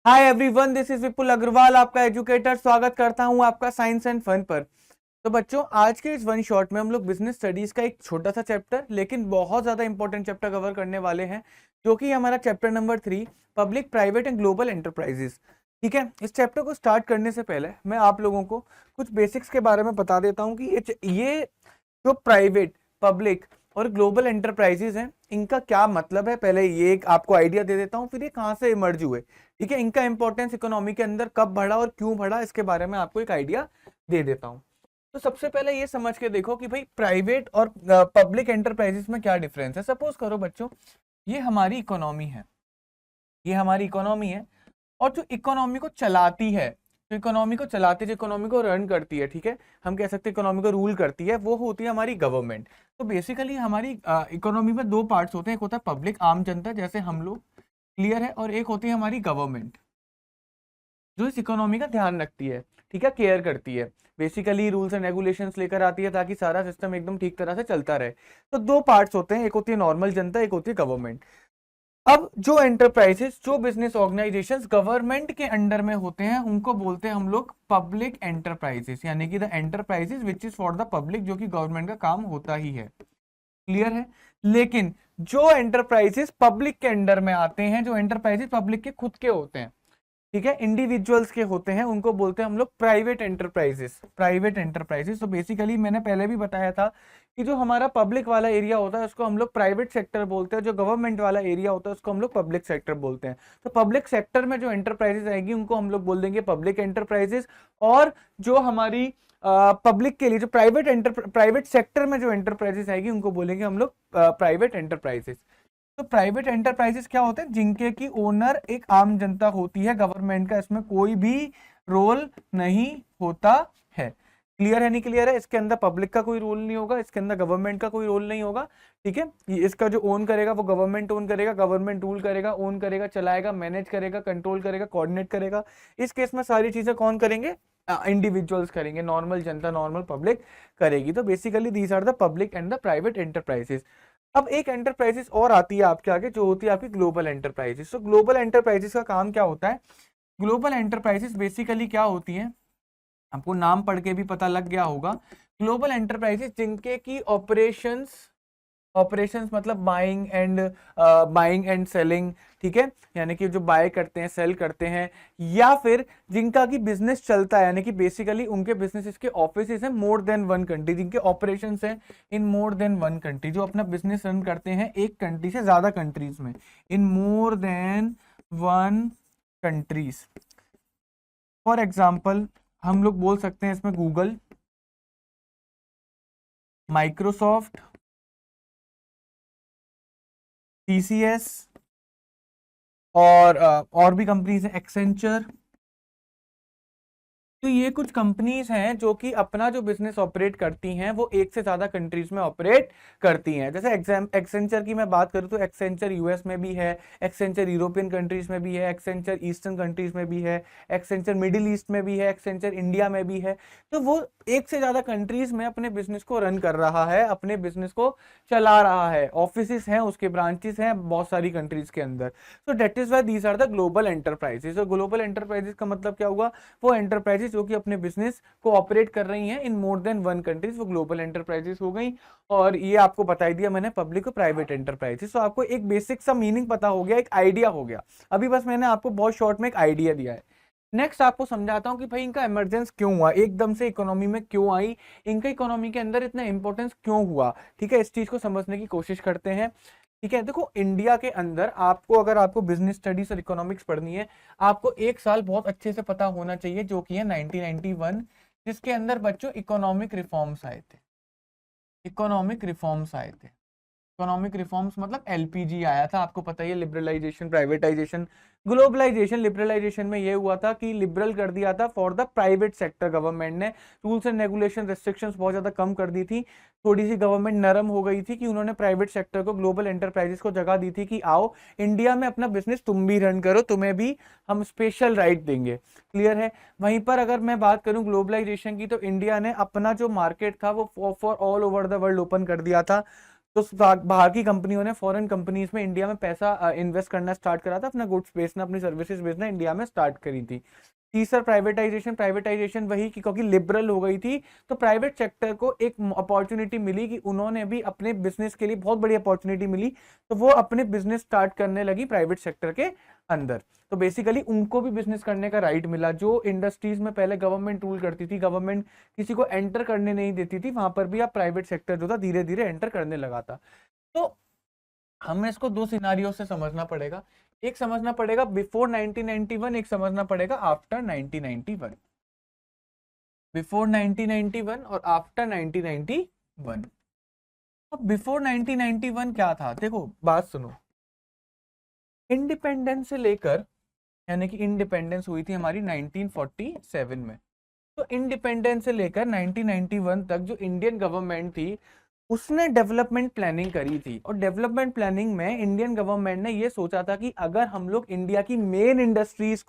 Hi everyone, this is विपुल अग्रवाल, आपका educator. स्वागत करता हूं आपका साइंस एंड फन पर। तो बच्चों, आज के इस वन शॉट में हम लोग बिजनेस स्टडीज का एक छोटा सा चैप्टर लेकिन बहुत ज्यादा इंपॉर्टेंट चैप्टर कवर करने वाले हैं, जो कि हमारा chapter number 3, public private and global enterprises. ठीक है, इस चैप्टर को स्टार्ट करने से पहले मैं आप लोगों को कुछ बेसिक्स के बारे में बता देता हूँ कि ये जो प्राइवेट, पब्लिक और ग्लोबल एंटरप्राइजेज हैं, इनका क्या मतलब है। पहले ये एक आपको आइडिया दे देता हूँ, फिर ये कहाँ से इमर्ज हुए। ठीक है, इनका इंपॉर्टेंस इकोनॉमी के अंदर कब बढ़ा और क्यों बढ़ा, इसके बारे में आपको एक आइडिया दे देता हूँ। तो सबसे पहले ये समझ के देखो कि भाई प्राइवेट और पब्लिक एंटरप्राइजेस में क्या डिफरेंस है। सपोज करो बच्चों, ये हमारी इकोनॉमी है, ये हमारी इकोनॉमी है, और जो इकोनॉमी को चलाती है, जो इकोनॉमी को चलाती है, जो इकोनॉमी को रन करती है, ठीक है, हम कह सकते हैं इकोनॉमी को रूल करती है, वो होती है हमारी गवर्नमेंट। तो बेसिकली हमारी इकोनॉमी में दो पार्ट्स होते हैं, एक होता है पब्लिक, आम जनता जैसे हम लोग, क्लियर है, और एक होती है हमारी गवर्नमेंट, जो इस इकोनॉमी का ध्यान रखती है, ठीक है, केयर करती है, बेसिकली रूल्स एंड रेगुलेशंस लेकर आती है ताकि सारा सिस्टम एकदम ठीक तरह से चलता रहे। तो दो पार्ट्स होते हैं, एक होती है नॉर्मल जनता, एक होती है गवर्नमेंट। अब जो एंटरप्राइजेस, जो बिजनेस ऑर्गेनाइजेशंस गवर्नमेंट के अंडर में होते हैं, उनको बोलते हैं हम लोग पब्लिक एंटरप्राइजेस, यानी कि the enterprises which is for the public, जो कि गवर्नमेंट का काम होता ही है। क्लियर है। लेकिन जो एंटरप्राइजेस पब्लिक के अंडर में आते हैं, जो एंटरप्राइजेस पब्लिक के खुद के होते हैं, ठीक है, इंडिविजुअल्स के होते हैं, उनको बोलते हैं हम लोग प्राइवेट एंटरप्राइजेस। प्राइवेट एंटरप्राइजेस, तो बेसिकली मैंने पहले भी बताया था कि जो हमारा पब्लिक वाला एरिया होता है उसको हम लोग प्राइवेट सेक्टर बोलते हैं, जो गवर्नमेंट वाला एरिया होता है उसको हम लोग पब्लिक सेक्टर बोलते हैं। तो पब्लिक सेक्टर में जो एंटरप्राइजेस आएगी उनको हम लोग बोल देंगे पब्लिक एंटरप्राइजेस, और जो हमारी पब्लिक के लिए जो प्राइवेट सेक्टर में जो एंटरप्राइजेस आएगी उनको बोलेंगे हम लोग प्राइवेट एंटरप्राइजेस। तो प्राइवेट एंटरप्राइजेस क्या होते हैं? जिनके की ओनर एक आम जनता होती है, गवर्नमेंट का इसमें कोई भी रोल नहीं होता है। क्लियर है, नहीं क्लियर है? इसके अंदर पब्लिक का कोई रोल नहीं होगा, इसके अंदर गवर्नमेंट का कोई रोल नहीं होगा। ठीक है, इसका जो ओन करेगा वो गवर्नमेंट ओन करेगा, गवर्नमेंट रूल करेगा, ओन करेगा, चलाएगा, मैनेज करेगा, कंट्रोल करेगा, कोऑर्डिनेट करेगा। इस केस में सारी चीजें कौन करेंगे? इंडिविजुअल्स करेंगे, नॉर्मल जनता, नॉर्मल पब्लिक करेगी। तो basically these are the public and the private enterprises. अब एक एंटरप्राइजेस और आती है आपके आगे, जो होती है आपकी ग्लोबल एंटरप्राइजेस। तो ग्लोबल एंटरप्राइजेस का काम क्या होता है? ग्लोबल एंटरप्राइजेस बेसिकली क्या होती है, आपको नाम पढ़ के भी पता लग गया होगा। ग्लोबल एंटरप्राइजेस जिनके की ऑपरेशंस, ऑपरेशंस मतलब बाइंग एंड सेलिंग, ठीक है, यानी कि जो बाय करते हैं, सेल करते हैं, या फिर जिनका की बिजनेस चलता है, यानी कि बेसिकली उनके बिजनेस के ऑफिसेस हैं मोर देन वन कंट्री, जिनके ऑपरेशंस हैं इन मोर देन वन कंट्री, जो अपना बिजनेस रन करते हैं एक कंट्री से ज्यादा कंट्रीज में, in more than one countries. For example हम लोग बोल सकते हैं इसमें गूगल, माइक्रोसॉफ्ट, टीसीएस, और भी कंपनीज है, एक्सेंचर। तो ये कुछ कंपनीज हैं जो कि अपना जो बिजनेस ऑपरेट करती हैं वो एक से ज्यादा कंट्रीज में ऑपरेट करती हैं। जैसे एक्सेंचर की मैं बात करूं तो एक्सेंचर यूएस में भी है, एक्सेंचर यूरोपियन कंट्रीज में भी है, एक्सेंचर ईस्टर्न कंट्रीज में भी है, एक्सेंचर मिडिल ईस्ट में भी है, एक्सेंचर इंडिया में भी है। तो वो एक से ज्यादा कंट्रीज में अपने बिजनेस को रन कर रहा है, अपने बिजनेस को चला रहा है, ऑफिस हैं उसके, ब्रांचेस हैं बहुत सारी कंट्रीज के अंदर। तो that is why these are the global enterprises. तो ग्लोबल एंटरप्राइजेस का मतलब क्या हुआ? वो एंटरप्राइजेस जो कि अपने बिजनेस को ऑपरेट कर रही हैं इन मोर देन वन कंट्रीज, वो ग्लोबल एंटरप्राइजेस हो गई। और ये आपको बता दिया मैंने पब्लिक और प्राइवेट एंटरप्राइजेस। तो आपको एक बेसिक सा मीनिंग पता हो गया, एक आइडिया हो गया। अभी बस मैंने आपको बहुत शॉर्ट में एक आइडिया दिया है। नेक्स्ट आपको समझाता हूं कि भाई इनका इमरजेंस क्यों हुआ, एकदम से इकोनॉमी में क्यों आई, इनका इकोनॉमी के अंदर इतना इंपॉर्टेंस क्यों हुआ। ठीक है, इस चीज को समझने की कोशिश करते हैं। ठीक है, देखो इंडिया के अंदर आपको, अगर आपको बिजनेस स्टडीज और इकोनॉमिक्स पढ़नी है, आपको एक साल बहुत अच्छे से पता होना चाहिए, जो कि है 1991, जिसके अंदर बच्चों इकोनॉमिक रिफॉर्म्स आए थे। इकोनॉमिक रिफॉर्म्स आए थे, इकोनॉमिक रिफॉर्म्स मतलब एलपीजी आया था, आपको पता ही है, लिबरलाइजेशन, प्राइवेटाइजेशन, ग्लोबलाइजेशन। लिबरलाइजेशन में ये हुआ था कि लिबरल कर दिया था for the private sector, government ने रूल्स एंड रेगुलेशन, रेस्ट्रिक्शंस बहुत ज्यादा कम कर दी थी। थोड़ी सी गवर्नमेंट नरम हो गई थी कि उन्होंने प्राइवेट सेक्टर को, ग्लोबल एंटरप्राइजेस को जगह दी थी कि आओ इंडिया में अपना बिजनेस तुम भी रन करो, तुम्हें भी हम स्पेशल राइट देंगे। क्लियर है। वहीं पर अगर मैं बात करूं ग्लोबलाइजेशन की, तो इंडिया ने अपना जो मार्केट था वो for all over the world open कर दिया था। तो बाहर की कंपनियों ने, फॉरेन कंपनीज में इंडिया में पैसा इन्वेस्ट करना स्टार्ट करा था, अपना गुड्स बेचना, अपनी सर्विसेज बेचना इंडिया में स्टार्ट करी थी। तीसरा प्राइवेटाइजेशन, प्राइवेटाइजेशन वही कि क्योंकि लिबरल हो गई थी तो प्राइवेट सेक्टर को एक अपॉर्चुनिटी मिली कि उन्होंने भी अपने बिजनेस के लिए बहुत बड़ी अपॉर्चुनिटी मिली, तो वो अपने बिजनेस स्टार्ट करने लगी प्राइवेट सेक्टर के अंदर। तो बेसिकली उनको भी बिजनेस करने का राइट मिला। जो इंडस्ट्रीज में पहले गवर्नमेंट रूल करती थी, गवर्नमेंट किसी को एंटर करने नहीं देती थी, वहां पर भी अब प्राइवेट सेक्टर जो था धीरे धीरे एंटर करने लगा था। तो हमें इसको दो सिनारियो से समझना पड़ेगा। एक समझना पड़ेगा बिफोर 1991, एक समझना पड़ेगा आफ्टर 1991। बिफोर 1991 और आफ्टर 1991। अब बिफोर 1991 क्या था, देखो बात सुनो। इंडिपेंडेंस से लेकर, यानी कि इंडिपेंडेंस हुई थी हमारी 1947 में, तो इंडिपेंडेंस से लेकर 1991 तक जो इंडियन गवर्नमेंट थी उसने डेवलपमेंट प्लानिंग करी थी। और डेवलपमेंट प्लानिंग में इंडियन गवर्नमेंट ने ये सोचा था कि अगर हम लोग इंडिया की मेन इंडस्ट्रीज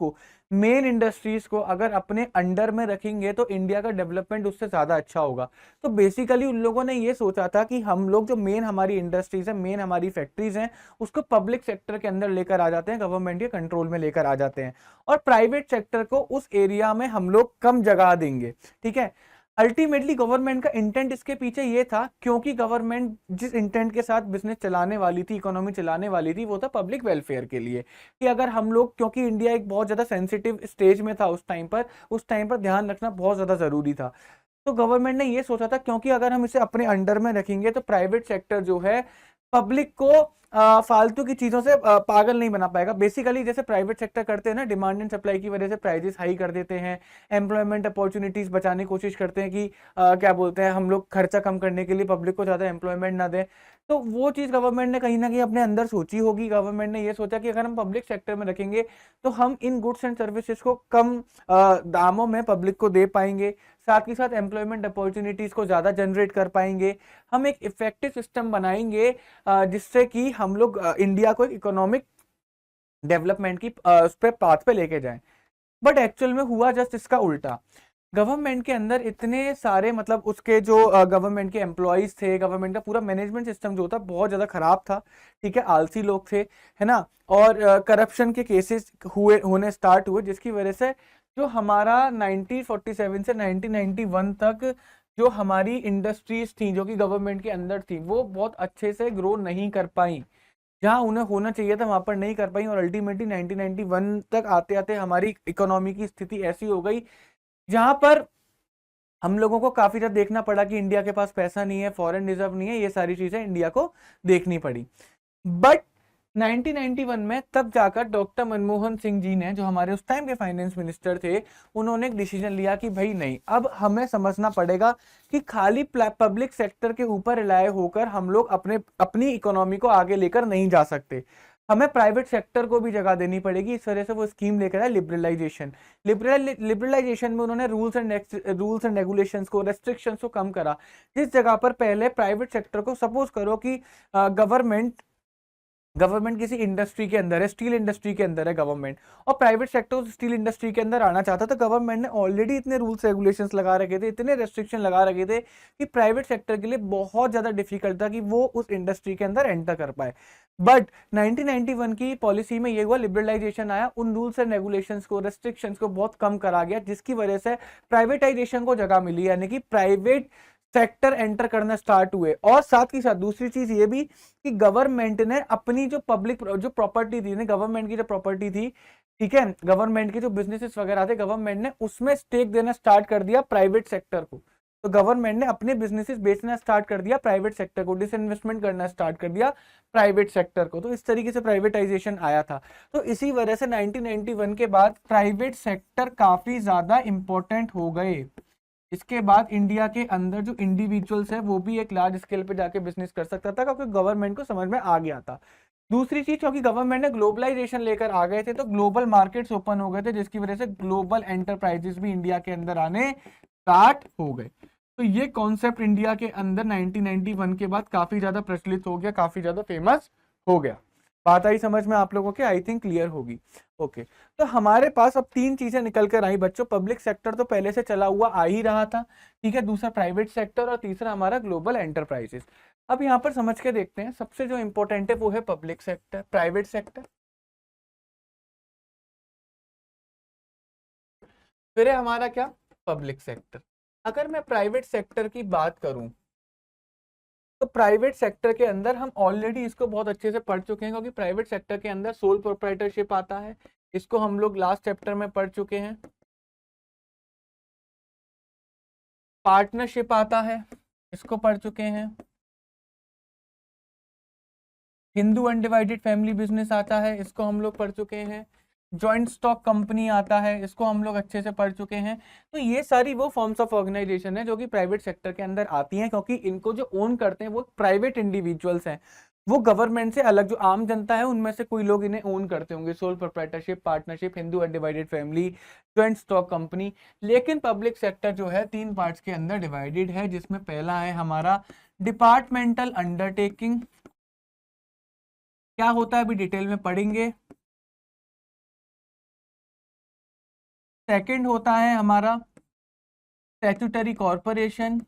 को अगर अपने अंडर में रखेंगे तो इंडिया का डेवलपमेंट उससे ज्यादा अच्छा होगा। तो बेसिकली उन लोगों ने ये सोचा था कि हम लोग जो मेन हमारी इंडस्ट्रीज है, मेन हमारी फैक्ट्रीज हैं, उसको पब्लिक सेक्टर के अंदर लेकर आ जाते हैं, गवर्नमेंट के कंट्रोल में लेकर आ जाते हैं, और प्राइवेट सेक्टर को उस एरिया में हम लोग कम जगह देंगे। ठीक है, अल्टीमेटली गवर्नमेंट का इंटेंट इसके पीछे ये था, क्योंकि गवर्नमेंट जिस इंटेंट के साथ बिजनेस चलाने वाली थी, इकोनॉमी चलाने वाली थी, वो था पब्लिक वेलफेयर के लिए। कि अगर हम लोग, क्योंकि इंडिया एक बहुत ज्यादा सेंसिटिव स्टेज में था उस टाइम पर ध्यान रखना बहुत ज्यादा जरूरी था। तो गवर्नमेंट ने ये सोचा था क्योंकि अगर हम इसे अपने अंडर में रखेंगे तो प्राइवेट सेक्टर जो है पब्लिक को फालतू की चीजों से पागल नहीं बना पाएगा। बेसिकली जैसे प्राइवेट सेक्टर करते हैं ना, डिमांड एंड सप्लाई की वजह से प्राइजेस हाई कर देते हैं, एम्प्लॉयमेंट अपॉर्चुनिटीज बचाने की कोशिश करते हैं कि क्या बोलते हैं, हम लोग खर्चा कम करने के लिए पब्लिक को ज्यादा एम्प्लॉयमेंट ना दें। तो वो चीज गवर्नमेंट ने कहीं ना कहीं अपने अंदर सोची होगी। गवर्नमेंट ने ये सोचा कि अगर हम पब्लिक सेक्टर में रखेंगे तो हम इन गुड्स एंड सर्विसेज को कम दामों में पब्लिक को दे पाएंगे, साथ ही साथ एम्प्लॉयमेंट अपॉर्चुनिटीज को ज्यादा जनरेट कर पाएंगे, हम एक इफेक्टिव सिस्टम बनाएंगे जिससे कि हम लोग इंडिया को इकोनॉमिक डेवलपमेंट की उस पे पाथ पे लेके जाएं। बट एक्चुअल में हुआ जस्ट इसका उल्टा। गवर्नमेंट के अंदर इतने सारे, मतलब उसके जो गवर्नमेंट के एम्प्लॉयज थे, गवर्नमेंट का पूरा मैनेजमेंट सिस्टम जो था बहुत ज्यादा खराब था। ठीक है, आलसी लोग थे, है ना, और करप्शन के केसेस होने स्टार्ट हुए, जिसकी वजह से जो हमारा 1947 से 1991 तक जो हमारी इंडस्ट्रीज थी जो कि गवर्नमेंट के अंदर थी, वो बहुत अच्छे से ग्रो नहीं कर पाई। जहां उन्हें होना चाहिए था वहां पर नहीं कर पाई, और अल्टीमेटली 1991 तक आते आते हमारी इकोनॉमी की स्थिति ऐसी हो गई जहां पर हम लोगों को काफी ज्यादा देखना पड़ा कि इंडिया के पास पैसा नहीं है, फॉरेन रिजर्व नहीं है, ये सारी चीजें इंडिया को देखनी पड़ी। बट 1991 में तब जाकर डॉक्टर मनमोहन सिंह जी ने, जो हमारे उस टाइम के फाइनेंस मिनिस्टर थे, उन्होंने एक डिसीजन लिया कि भाई नहीं, अब हमें समझना पड़ेगा कि खाली पब्लिक सेक्टर के ऊपर रिलाय होकर हम लोग अपनी इकोनॉमी को आगे लेकर नहीं जा सकते, हमें प्राइवेट सेक्टर को भी जगह देनी पड़ेगी। इस तरह से वो स्कीम लेकर आए लिबरलाइजेशन। लिबरलाइजेशन में उन्होंने रूल्स एंड रेगुलेशंस को, रेस्ट्रिक्शंस को कम करा। जिस जगह पर पहले प्राइवेट सेक्टर को, सपोज करो कि गवर्नमेंट किसी इंडस्ट्री के अंदर है, स्टील इंडस्ट्री के अंदर है गवर्नमेंट, और प्राइवेट सेक्टर स्टील इंडस्ट्री के अंदर आना चाहता, तो गवर्नमेंट ने ऑलरेडी इतने रूल्स रेगुलेशंस लगा रखे थे, इतने रेस्ट्रिक्शन लगा रखे थे कि प्राइवेट सेक्टर के लिए बहुत ज्यादा डिफिकल्ट था कि वो उस इंडस्ट्री के अंदर एंटर कर पाए। बट 1991 की पॉलिसी में ये हुआ, लिबरलाइजेशन आया, उन रूल्स एंड रेगुलेशंस को, रेस्ट्रिक्शंस को बहुत कम करा गया, जिसकी वजह से प्राइवेटाइजेशन को जगह मिली, यानी कि प्राइवेट सेक्टर एंटर करना स्टार्ट हुए। और साथ ही साथ दूसरी चीज ये भी कि गवर्नमेंट ने अपनी जो पब्लिक जो प्रॉपर्टी थी, गवर्नमेंट की जो प्रॉपर्टी थी, ठीक है, गवर्नमेंट के जो बिजनेसेस वगैरह थे, गवर्नमेंट ने उसमें स्टेक देना स्टार्ट कर दिया प्राइवेट सेक्टर को। तो गवर्नमेंट ने अपने बिजनेसेस बेचना स्टार्ट कर दिया प्राइवेट सेक्टर को, डिसइन्वेस्टमेंट करना स्टार्ट कर दिया प्राइवेट सेक्टर को। तो इस तरीके से प्राइवेटाइजेशन आया था। तो इसी वजह से 1991 के बाद प्राइवेट सेक्टर काफी ज्यादा इंपॉर्टेंट हो गए। इसके बाद इंडिया के अंदर जो इंडिविजुअल्स है वो भी एक लार्ज स्केल पे जाके बिजनेस कर सकता था, क्योंकि गवर्नमेंट को समझ में आ गया था। दूसरी चीज, क्योंकि गवर्नमेंट ने ग्लोबलाइजेशन लेकर आ गए थे, तो ग्लोबल मार्केट्स ओपन हो गए थे, जिसकी वजह से ग्लोबल एंटरप्राइजेस भी इंडिया के अंदर आने स्टार्ट हो गए। तो ये कॉन्सेप्ट इंडिया के अंदर 1991 के बाद काफी ज्यादा प्रचलित हो गया, काफी ज्यादा फेमस हो गया। बात आई समझ में आप लोगों के? आई थिंक क्लियर होगी। ओके, तो हमारे पास अब तीन चीजें निकल कर आई बच्चों। पब्लिक सेक्टर तो पहले से चला हुआ आ ही रहा था, ठीक है, दूसरा प्राइवेट सेक्टर, और तीसरा हमारा ग्लोबल एंटरप्राइजेस। अब यहाँ पर समझ के देखते हैं, सबसे जो इम्पोर्टेंट है वो है पब्लिक सेक्टर, प्राइवेट सेक्टर, फिर है हमारा क्या, पब्लिक सेक्टर। अगर मैं प्राइवेट सेक्टर की बात करूं तो प्राइवेट सेक्टर के अंदर हम ऑलरेडी इसको बहुत अच्छे से पढ़ चुके हैं, क्योंकि प्राइवेट सेक्टर के अंदर सोल प्रोप्राइटरशिप आता है, इसको हम लोग लास्ट चैप्टर में पढ़ चुके हैं। पार्टनरशिप आता है, इसको पढ़ चुके हैं। हिंदू अनडिवाइडेड फैमिली बिजनेस आता है, इसको हम लोग पढ़ चुके हैं। जॉइंट स्टॉक कंपनी आता है, इसको हम लोग अच्छे से पढ़ चुके हैं। तो ये सारी वो फॉर्म्स ऑफ ऑर्गेनाइजेशन है जो कि प्राइवेट सेक्टर के अंदर आती हैं, क्योंकि इनको जो ओन करते हैं वो प्राइवेट इंडिविजुअल्स हैं, वो गवर्नमेंट से अलग, जो आम जनता है उनमें से कोई लोग इन्हें ओन करते होंगे। Sole proprietorship, partnership, Hindu undivided family, joint stock company. लेकिन पब्लिक सेक्टर जो है 3 पार्ट्स के अंदर डिवाइडेड है, जिसमें पहला है हमारा डिपार्टमेंटल अंडरटेकिंग। क्या होता है अभी डिटेल में पढ़ेंगे। सेकंड होता है हमारा स्टैट्यूटरी कॉरपोरेशन।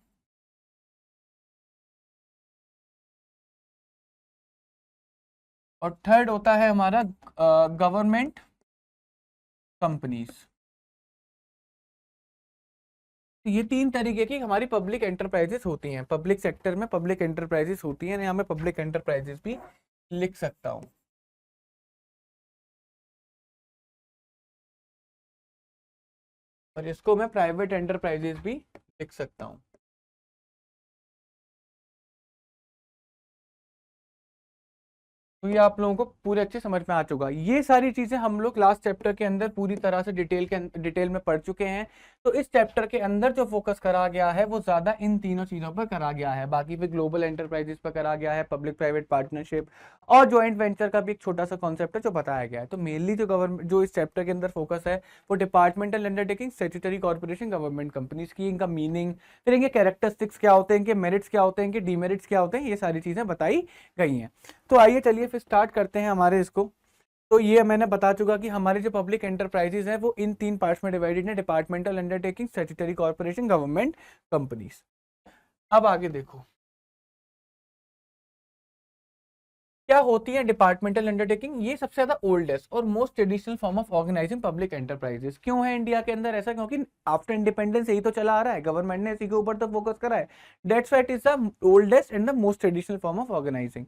और थर्ड होता है हमारा गवर्नमेंट कंपनीज। तो ये 3 तरीके की हमारी पब्लिक एंटरप्राइजेस होती हैं, पब्लिक सेक्टर में पब्लिक एंटरप्राइजेस होती हैं। यहाँ मैं पब्लिक एंटरप्राइजेस भी लिख सकता हूँ, और इसको मैं प्राइवेट एंटरप्राइजेस भी लिख सकता हूँ। तो ये आप लोगों को पूरे अच्छे समझ में आ चुका। ये सारी चीजें हम लोग लास्ट चैप्टर के अंदर पूरी तरह से डिटेल में पढ़ चुके हैं। तो इस चैप्टर के अंदर जो फोकस करा गया है वो ज्यादा इन तीनों चीजों पर करा गया है। बाकी फिर ग्लोबल एंटरप्राइजेस पर करा गया है, पब्लिक प्राइवेट पार्टनरशिप और ज्वाइंट वेंचर का भी एक छोटा सा कॉन्सेप्ट है जो बताया गया है। तो मेनली जो गवर्नमेंट जो इस चैप्टर के अंदर फोकस है वो departmental undertaking, statutory corporation, government companies की, इनका मीनिंग, फिर इनके कैरेक्टरिस्टिक्स क्या होते हैं, इनके मेरिट्स क्या होते हैं, इनके डीमेरिट्स क्या होते हैं, ये सारी चीजें बताई गई हैं। तो आइए चलिए फिर स्टार्ट करते हैं हमारे इसको। तो ये मैंने बता चुका कि हमारे जो पब्लिक एंटरप्राइजेज हैं वो इन 3 पार्ट्स में डिवाइडेड है, departmental undertaking, statutory corporation, government companies. अब आगे देखो क्या होती है डिपार्टमेंटल अंडरटेकिंग। ये सबसे ज्यादा ओल्डेस्ट और most traditional form of organising public enterprises. क्यों है इंडिया के अंदर ऐसा, क्योंकि आफ्टर इंडिपेंडेंस यही तो चला आ रहा है, गवर्नमेंट ने इसी के ऊपर तो फोकस करा है। That's why it is the oldest and the most traditional form of organizing.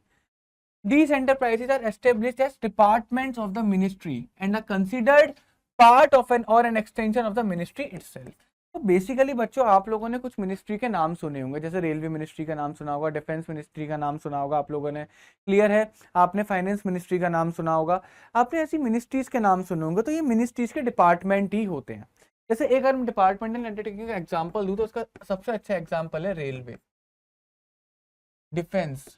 These enterprises are established as departments of the ministry and are considered part of an or an extension of the ministry itself. तो basically बच्चों आप लोगों ने कुछ ministry के नाम सुने होंगे, जैसे रेलवे मिनिस्ट्री का नाम सुना होगा, डिफेंस मिनिस्ट्री का नाम सुना होगा आप लोगों ने, क्लियर है। आपने फाइनेंस मिनिस्ट्री का नाम सुना होगा, आपने ऐसी मिनिस्ट्रीज के नाम सुने होंगे। तो ये मिनिस्ट्रीज के डिपार्टमेंट ही होते हैं। जैसे एक अगर डिपार्टमेंटल अंडरटेकिंग का एग्जाम्पल दूं तो उसका सबसे अच्छा एग्जाम्पल है रेलवे, डिफेंस।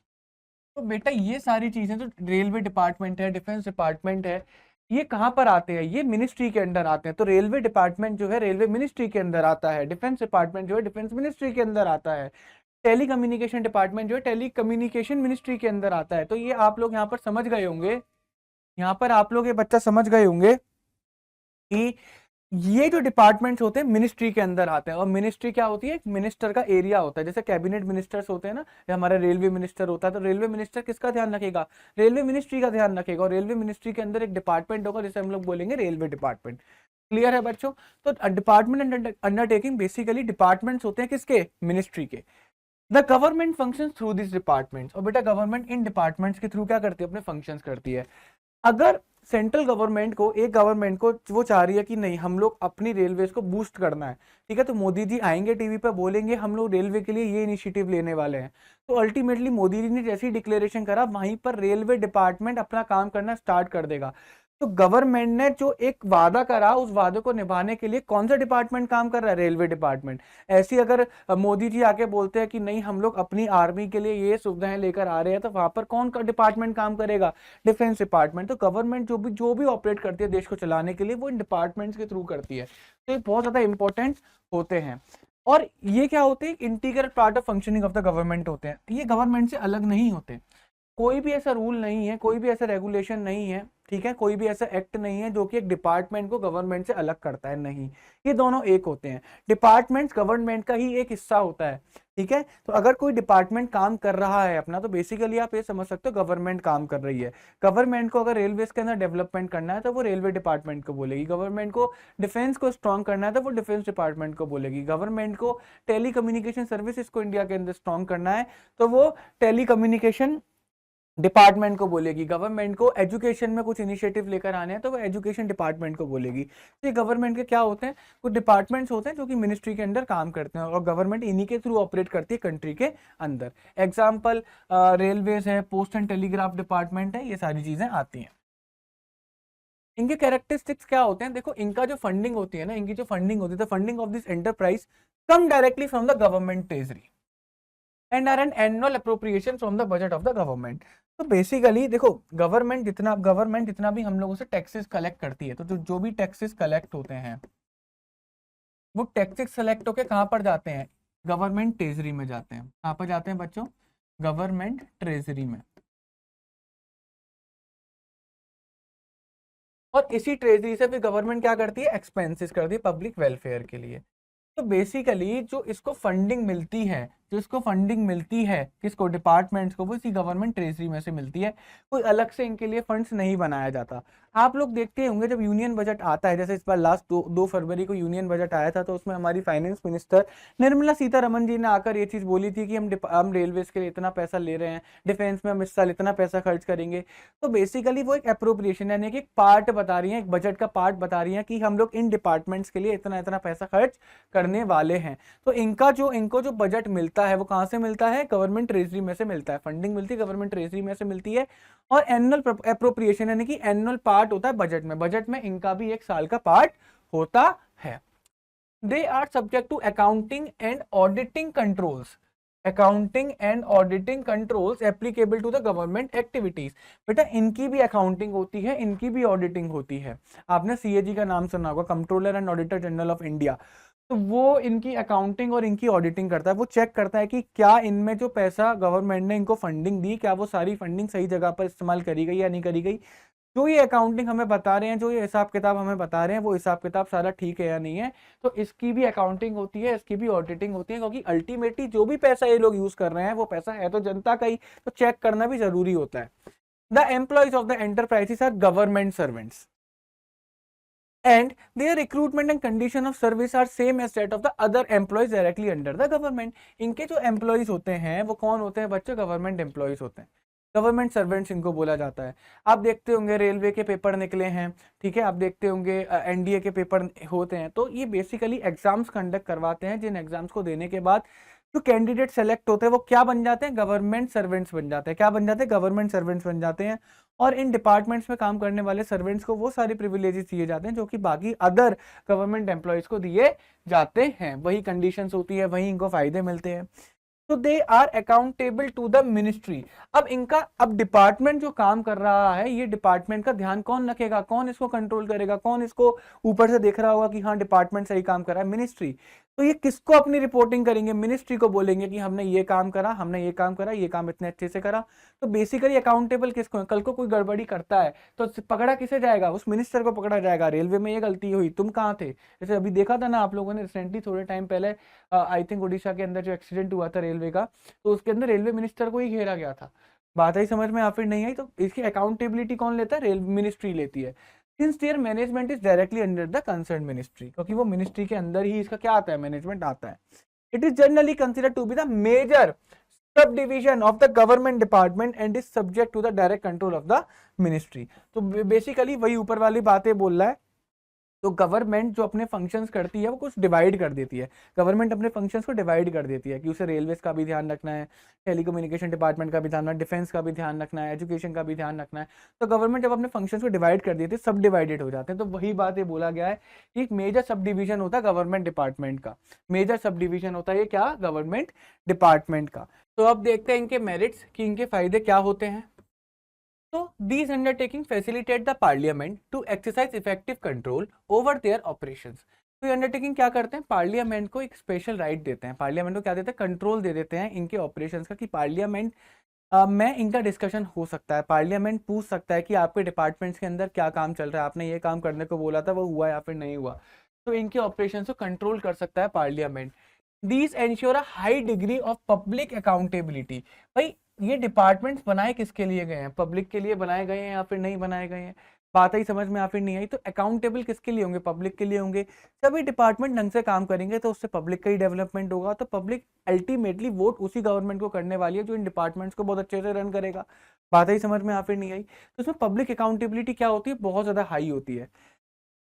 तो बेटा ये सारी चीजें जो रेलवे डिपार्टमेंट है, डिफेंस डिपार्टमेंट है, ये कहाँ पर आते हैं, ये मिनिस्ट्री के अंडर आते हैं। तो रेलवे डिपार्टमेंट जो है रेलवे मिनिस्ट्री के अंदर आता है, डिफेंस डिपार्टमेंट जो है डिफेंस मिनिस्ट्री के अंदर आता है, टेली कम्युनिकेशन डिपार्टमेंट जो है टेली कम्युनिकेशन मिनिस्ट्री के अंदर आता है। तो ये आप लोग यहाँ पर समझ गए होंगे, यहाँ पर आप लोग ये बच्चा समझ गए होंगे कि ये जो डिपार्टमेंट्स होते हैं मिनिस्ट्री के अंदर आते हैं। और मिनिस्ट्री क्या होती है, एक मिनिस्टर का एरिया होता है। जैसे कैबिनेट मिनिस्टर्स होते हैं ना, या हमारा रेलवे मिनिस्टर होता है, तो रेलवे मिनिस्टर किसका ध्यान रखेगा, रेलवे मिनिस्ट्री का ध्यान रखेगा। और रेलवे मिनिस्ट्री के अंदर एक डिपार्टमेंट होगा जिसे हम लोग बोलेंगे रेलवे डिपार्टमेंट। क्लियर है बच्चों। तो डिपार्टमेंट अंडरटेकिंग बेसिकली डिपार्टमेंट्स होते हैं किसके, मिनिस्ट्री के। The government function through this departments. और बेटा गवर्नमेंट इन डिपार्टमेंट्स के थ्रू क्या करती है, अपने फंक्शंस करती है। अगर सेंट्रल गवर्नमेंट को, एक गवर्नमेंट को वो चाह रही है कि नहीं हम लोग अपनी रेलवेज को बूस्ट करना है, ठीक है, तो मोदी जी आएंगे टीवी पर बोलेंगे हम लोग रेलवे के लिए ये इनिशिएटिव लेने वाले हैं। तो अल्टीमेटली मोदी जी ने जैसी डिक्लेरेशन करा वहीं पर रेलवे डिपार्टमेंट अपना काम करना स्टार्ट कर देगा। तो गवर्नमेंट ने जो एक वादा करा उस वादे को निभाने के लिए कौन सा डिपार्टमेंट काम कर रहा है, रेलवे डिपार्टमेंट। ऐसी अगर मोदी जी आके बोलते हैं कि नहीं हम लोग अपनी आर्मी के लिए ये सुविधाएं लेकर आ रहे हैं, तो वहां पर कौन का डिपार्टमेंट काम करेगा, डिफेंस डिपार्टमेंट। तो गवर्नमेंट जो भी ऑपरेट करती है देश को चलाने के लिए वो इन डिपार्टमेंट्स के थ्रू करती है। तो ये बहुत ज्यादा इंपॉर्टेंट होते हैं। और ये क्या होते हैं, integral part of functioning of the government होते हैं। ये गवर्नमेंट से अलग नहीं होते, कोई भी ऐसा रूल नहीं है, कोई भी ऐसा रेगुलेशन नहीं है ठीक है, कोई भी ऐसा एक्ट नहीं है जो कि एक डिपार्टमेंट को गवर्नमेंट से अलग करता है, नहीं, ये दोनों एक होते हैं। डिपार्टमेंट गवर्नमेंट का ही एक हिस्सा होता है, ठीक है। तो अगर कोई डिपार्टमेंट काम कर रहा है अपना, तो बेसिकली आप ये समझ सकते हो गवर्नमेंट काम कर रही है। गवर्नमेंट को अगर रेलवे के अंदर डेवलपमेंट करना है तो वो रेलवे डिपार्टमेंट को बोलेगी, गवर्नमेंट को डिफेंस को स्ट्रॉन्ग करना है तो वो डिफेंस डिपार्टमेंट को बोलेगी, गवर्नमेंट को टेली कम्युनिकेशन सर्विसेज को इंडिया के अंदर स्ट्रॉन्ग करना है तो वो टेली कम्युनिकेशन डिपार्टमेंट को बोलेगी, गवर्नमेंट को एजुकेशन में कुछ इनिशिएटिव लेकर आने हैं तो वो एजुकेशन डिपार्टमेंट को बोलेगी। तो ये गवर्नमेंट के क्या होते हैं, कुछ डिपार्टमेंट्स होते हैं जो कि मिनिस्ट्री के अंदर काम करते हैं और गवर्नमेंट इन्हीं के थ्रू ऑपरेट करती है कंट्री के अंदर। एग्जाम्पल रेलवेज है, पोस्ट एंड टेलीग्राफ डिपार्टमेंट है, ये सारी चीजें आती हैं। इनके कैरेक्टरिस्टिक्स क्या होते हैं, देखो इनका जो फंडिंग होती है ना, इनकी जो फंडिंग होती है, funding of this enterprise come directly from the government treasury and are an annual appropriation from the budget of the government. तो बेसिकली देखो गवर्नमेंट जितना भी हम लोगों से टैक्सेस कलेक्ट करती है, तो जो भी टैक्सेस कलेक्ट होते हैं वो टैक्सेस सेलेक्ट होके कहाँ पर जाते हैं, गवर्नमेंट ट्रेजरी में जाते हैं। कहाँ पर जाते हैं बच्चों, गवर्नमेंट ट्रेजरी में। और इसी ट्रेजरी से फिर गवर्नमेंट क्या करती है, एक्सपेंसेस करती है पब्लिक वेलफेयर के लिए। तो बेसिकली जो इसको फंडिंग मिलती है, किसको, डिपार्टमेंट्स को, वो इसी गवर्नमेंट ट्रेजरी में से मिलती है, कोई अलग से इनके लिए फंड्स नहीं बनाया जाता। आप लोग देखते होंगे जब यूनियन बजट आता है, जैसे इस बार लास्ट 2 फरवरी को यूनियन बजट आया था, तो उसमें हमारी फाइनेंस मिनिस्टर निर्मला सीतारमन जी ने आकर ये चीज बोली थी कि हम रेलवेज के लिए इतना पैसा ले रहे हैं, डिफेंस में हम इस साल इतना पैसा खर्च करेंगे। तो बेसिकली वो एक अप्रोप्रिएशन यानी कि एक पार्ट बता रही है, एक बजट का पार्ट बता रही है कि हम लोग इन डिपार्टमेंट्स के लिए इतना इतना पैसा खर्च करने वाले हैं। तो इनको जो बजट मिलता है वो कहां से मिलता है, गवर्नमेंट ट्रेजरी में से मिलता है, फंडिंग मिलती है गवर्नमेंट ट्रेजरी में से मिलती है। और एनुअल अप्रोप्रिएशन यानी कि एनुअल पार्ट होता है बजट में इनका भी एक साल का पार्ट होता है। They are subject to accounting and auditing controls applicable to the government activities. बेटा इनकी भी अकाउंटिंग होती है, इनकी भी ऑडिटिंग होती है। आपने सीएजी का नाम सुना होगा, controller and auditor general of India. तो वो इनकी अकाउंटिंग और इनकी ऑडिटिंग करता है, वो चेक करता है कि क्या इनमें जो पैसा गवर्नमेंट ने इनको फंडिंग दी, क्या वो सारी फंडिंग सही जगह पर इस्तेमाल करी गई या नहीं करी गई। जो ये अकाउंटिंग हमें बता रहे हैं, जो ये हिसाब किताब हमें बता रहे हैं, वो हिसाब किताब सारा ठीक है या नहीं है। तो इसकी भी अकाउंटिंग होती है, इसकी भी ऑडिटिंग होती है, क्योंकि अल्टीमेटली जो भी पैसा ये लोग यूज कर रहे हैं वो पैसा है तो जनता का ही, तो चेक करना भी जरूरी होता है। The employees of the enterprises are government servants and their recruitment and condition of service are same as that of the other employees directly under the government। इनके जो एम्प्लॉयज होते हैं वो कौन होते हैं बच्चों, गवर्नमेंट एम्प्लॉयज होते हैं, गवर्नमेंट सर्वेंट्स इनको बोला जाता है। आप देखते होंगे रेलवे के पेपर निकले हैं, ठीक है, आप देखते होंगे एनडीए के पेपर होते हैं, तो ये बेसिकली एग्जाम्स कंडक्ट करवाते हैं, जिन एग्जाम्स को देने के बाद जो कैंडिडेट सेलेक्ट होते हैं वो क्या बन जाते हैं, गवर्नमेंट सर्वेंट्स बन जाते हैं। क्या बन जाते हैं, गवर्नमेंट सर्वेंट्स बन जाते हैं। और इन डिपार्टमेंट्स में काम करने वाले सर्वेंट्स को वो सारे प्रिविलेजेस दिए जाते हैं जो कि बाकी अदर गवर्नमेंट एम्प्लॉयज को दिए जाते हैं, वही कंडीशंस होती है, वही इनको फायदे मिलते हैं। तो they are accountable to the ministry. अब डिपार्टमेंट जो काम कर रहा है, ये डिपार्टमेंट का ध्यान कौन रखेगा, कौन इसको कंट्रोल करेगा, कौन इसको ऊपर से देख रहा होगा कि हाँ डिपार्टमेंट सही काम कर रहा है, मिनिस्ट्री। तो ये किसको अपनी रिपोर्टिंग करेंगे, मिनिस्ट्री को बोलेंगे कि हमने ये काम करा, ये काम इतने अच्छे से करा। तो बेसिकली अकाउंटेबल किसको है, कल को कोई गड़बड़ी करता है तो पकड़ा किसे जाएगा, उस मिनिस्टर को पकड़ा जाएगा। रेलवे में ये गलती हुई, तुम कहाँ थे, जैसे अभी देखा था ना आप लोगों ने रिसेंटली थोड़े टाइम पहले, आई थिंक उड़ीसा के अंदर जो एक्सीडेंट हुआ था रेलवे का, तो उसके अंदर रेलवे मिनिस्टर को ही घेरा गया था। बात आई समझ में या फिर नहीं आई। तो इसकी अकाउंटेबिलिटी कौन लेता है, रेल मिनिस्ट्री लेती है, since there management is directly under the concern ministry, क्योंकि वो मिनिस्ट्री के अंदर ही इसका क्या आता है, मैनेजमेंट आता है। It is generally considered to be the major sub division of the government department and is subject to the direct control of the ministry. तो बेसिकली वही ऊपर वाली बातें बोल रहा है। तो गवर्नमेंट जो अपने फंक्शंस करती है वो कुछ डिवाइड कर देती है, गवर्नमेंट अपने फंक्शंस को डिवाइड कर देती है कि उसे रेलवेज का भी ध्यान रखना है, टेलीकम्युनिकेशन डिपार्टमेंट का भी ध्यान रखना है, डिफेंस का भी ध्यान रखना है, एजुकेशन का भी ध्यान रखना है। तो गवर्नमेंट जब अपने फंक्शंस को डिवाइड कर देती है, सब डिवाइडेड हो जाते हैं। तो वही बात ये बोला गया है कि एक मेजर सब डिवीजन होता है गवर्नमेंट डिपार्टमेंट का, मेजर सब डिवीजन होता है ये क्या, गवर्नमेंट डिपार्टमेंट का। तो अब देखते हैं इनके मेरिट्स कि इनके फायदे क्या होते हैं। So these undertaking facilitate the parliament to exercise effective control over their operations। तो ये अंडरटेकिंग क्या करते हैं, पार्लियामेंट को एक स्पेशल राइट देते हैं, पार्लियामेंट को क्या देते हैं, कंट्रोल दे देते हैं इनके ऑपरेशंस का, कि पार्लियामेंट मैं इनका डिस्कशन हो सकता है, पार्लियामेंट पूछ सकता है कि आपके डिपार्टमेंट्स के अंदर क्या काम चल रहा है, आपने ये काम करने को बोला था वो हुआ या फिर नहीं हुआ, तो इनके ऑपरेशन को कंट्रोल कर सकता है parliament. These ensure a high degree of public accountability. भाई ये डिपार्टमेंट्स बनाए किसके लिए गए हैं, पब्लिक के लिए बनाए गए हैं या फिर नहीं बनाए गए हैं, बात ही समझ में या फिर नहीं आई। तो अकाउंटेबल किसके लिए होंगे, पब्लिक के लिए होंगे। सभी डिपार्टमेंट ढंग से काम करेंगे तो उससे पब्लिक का ही डेवलपमेंट होगा, तो पब्लिक अल्टीमेटली वोट उसी गवर्नमेंट को करने वाली है जो इन डिपार्टमेंट्स को बहुत अच्छे से रन करेगा। बात ही समझ में या फिर नहीं आई। तो इसमें पब्लिक अकाउंटेबिलिटी क्या होती है, बहुत ज्यादा हाई होती है।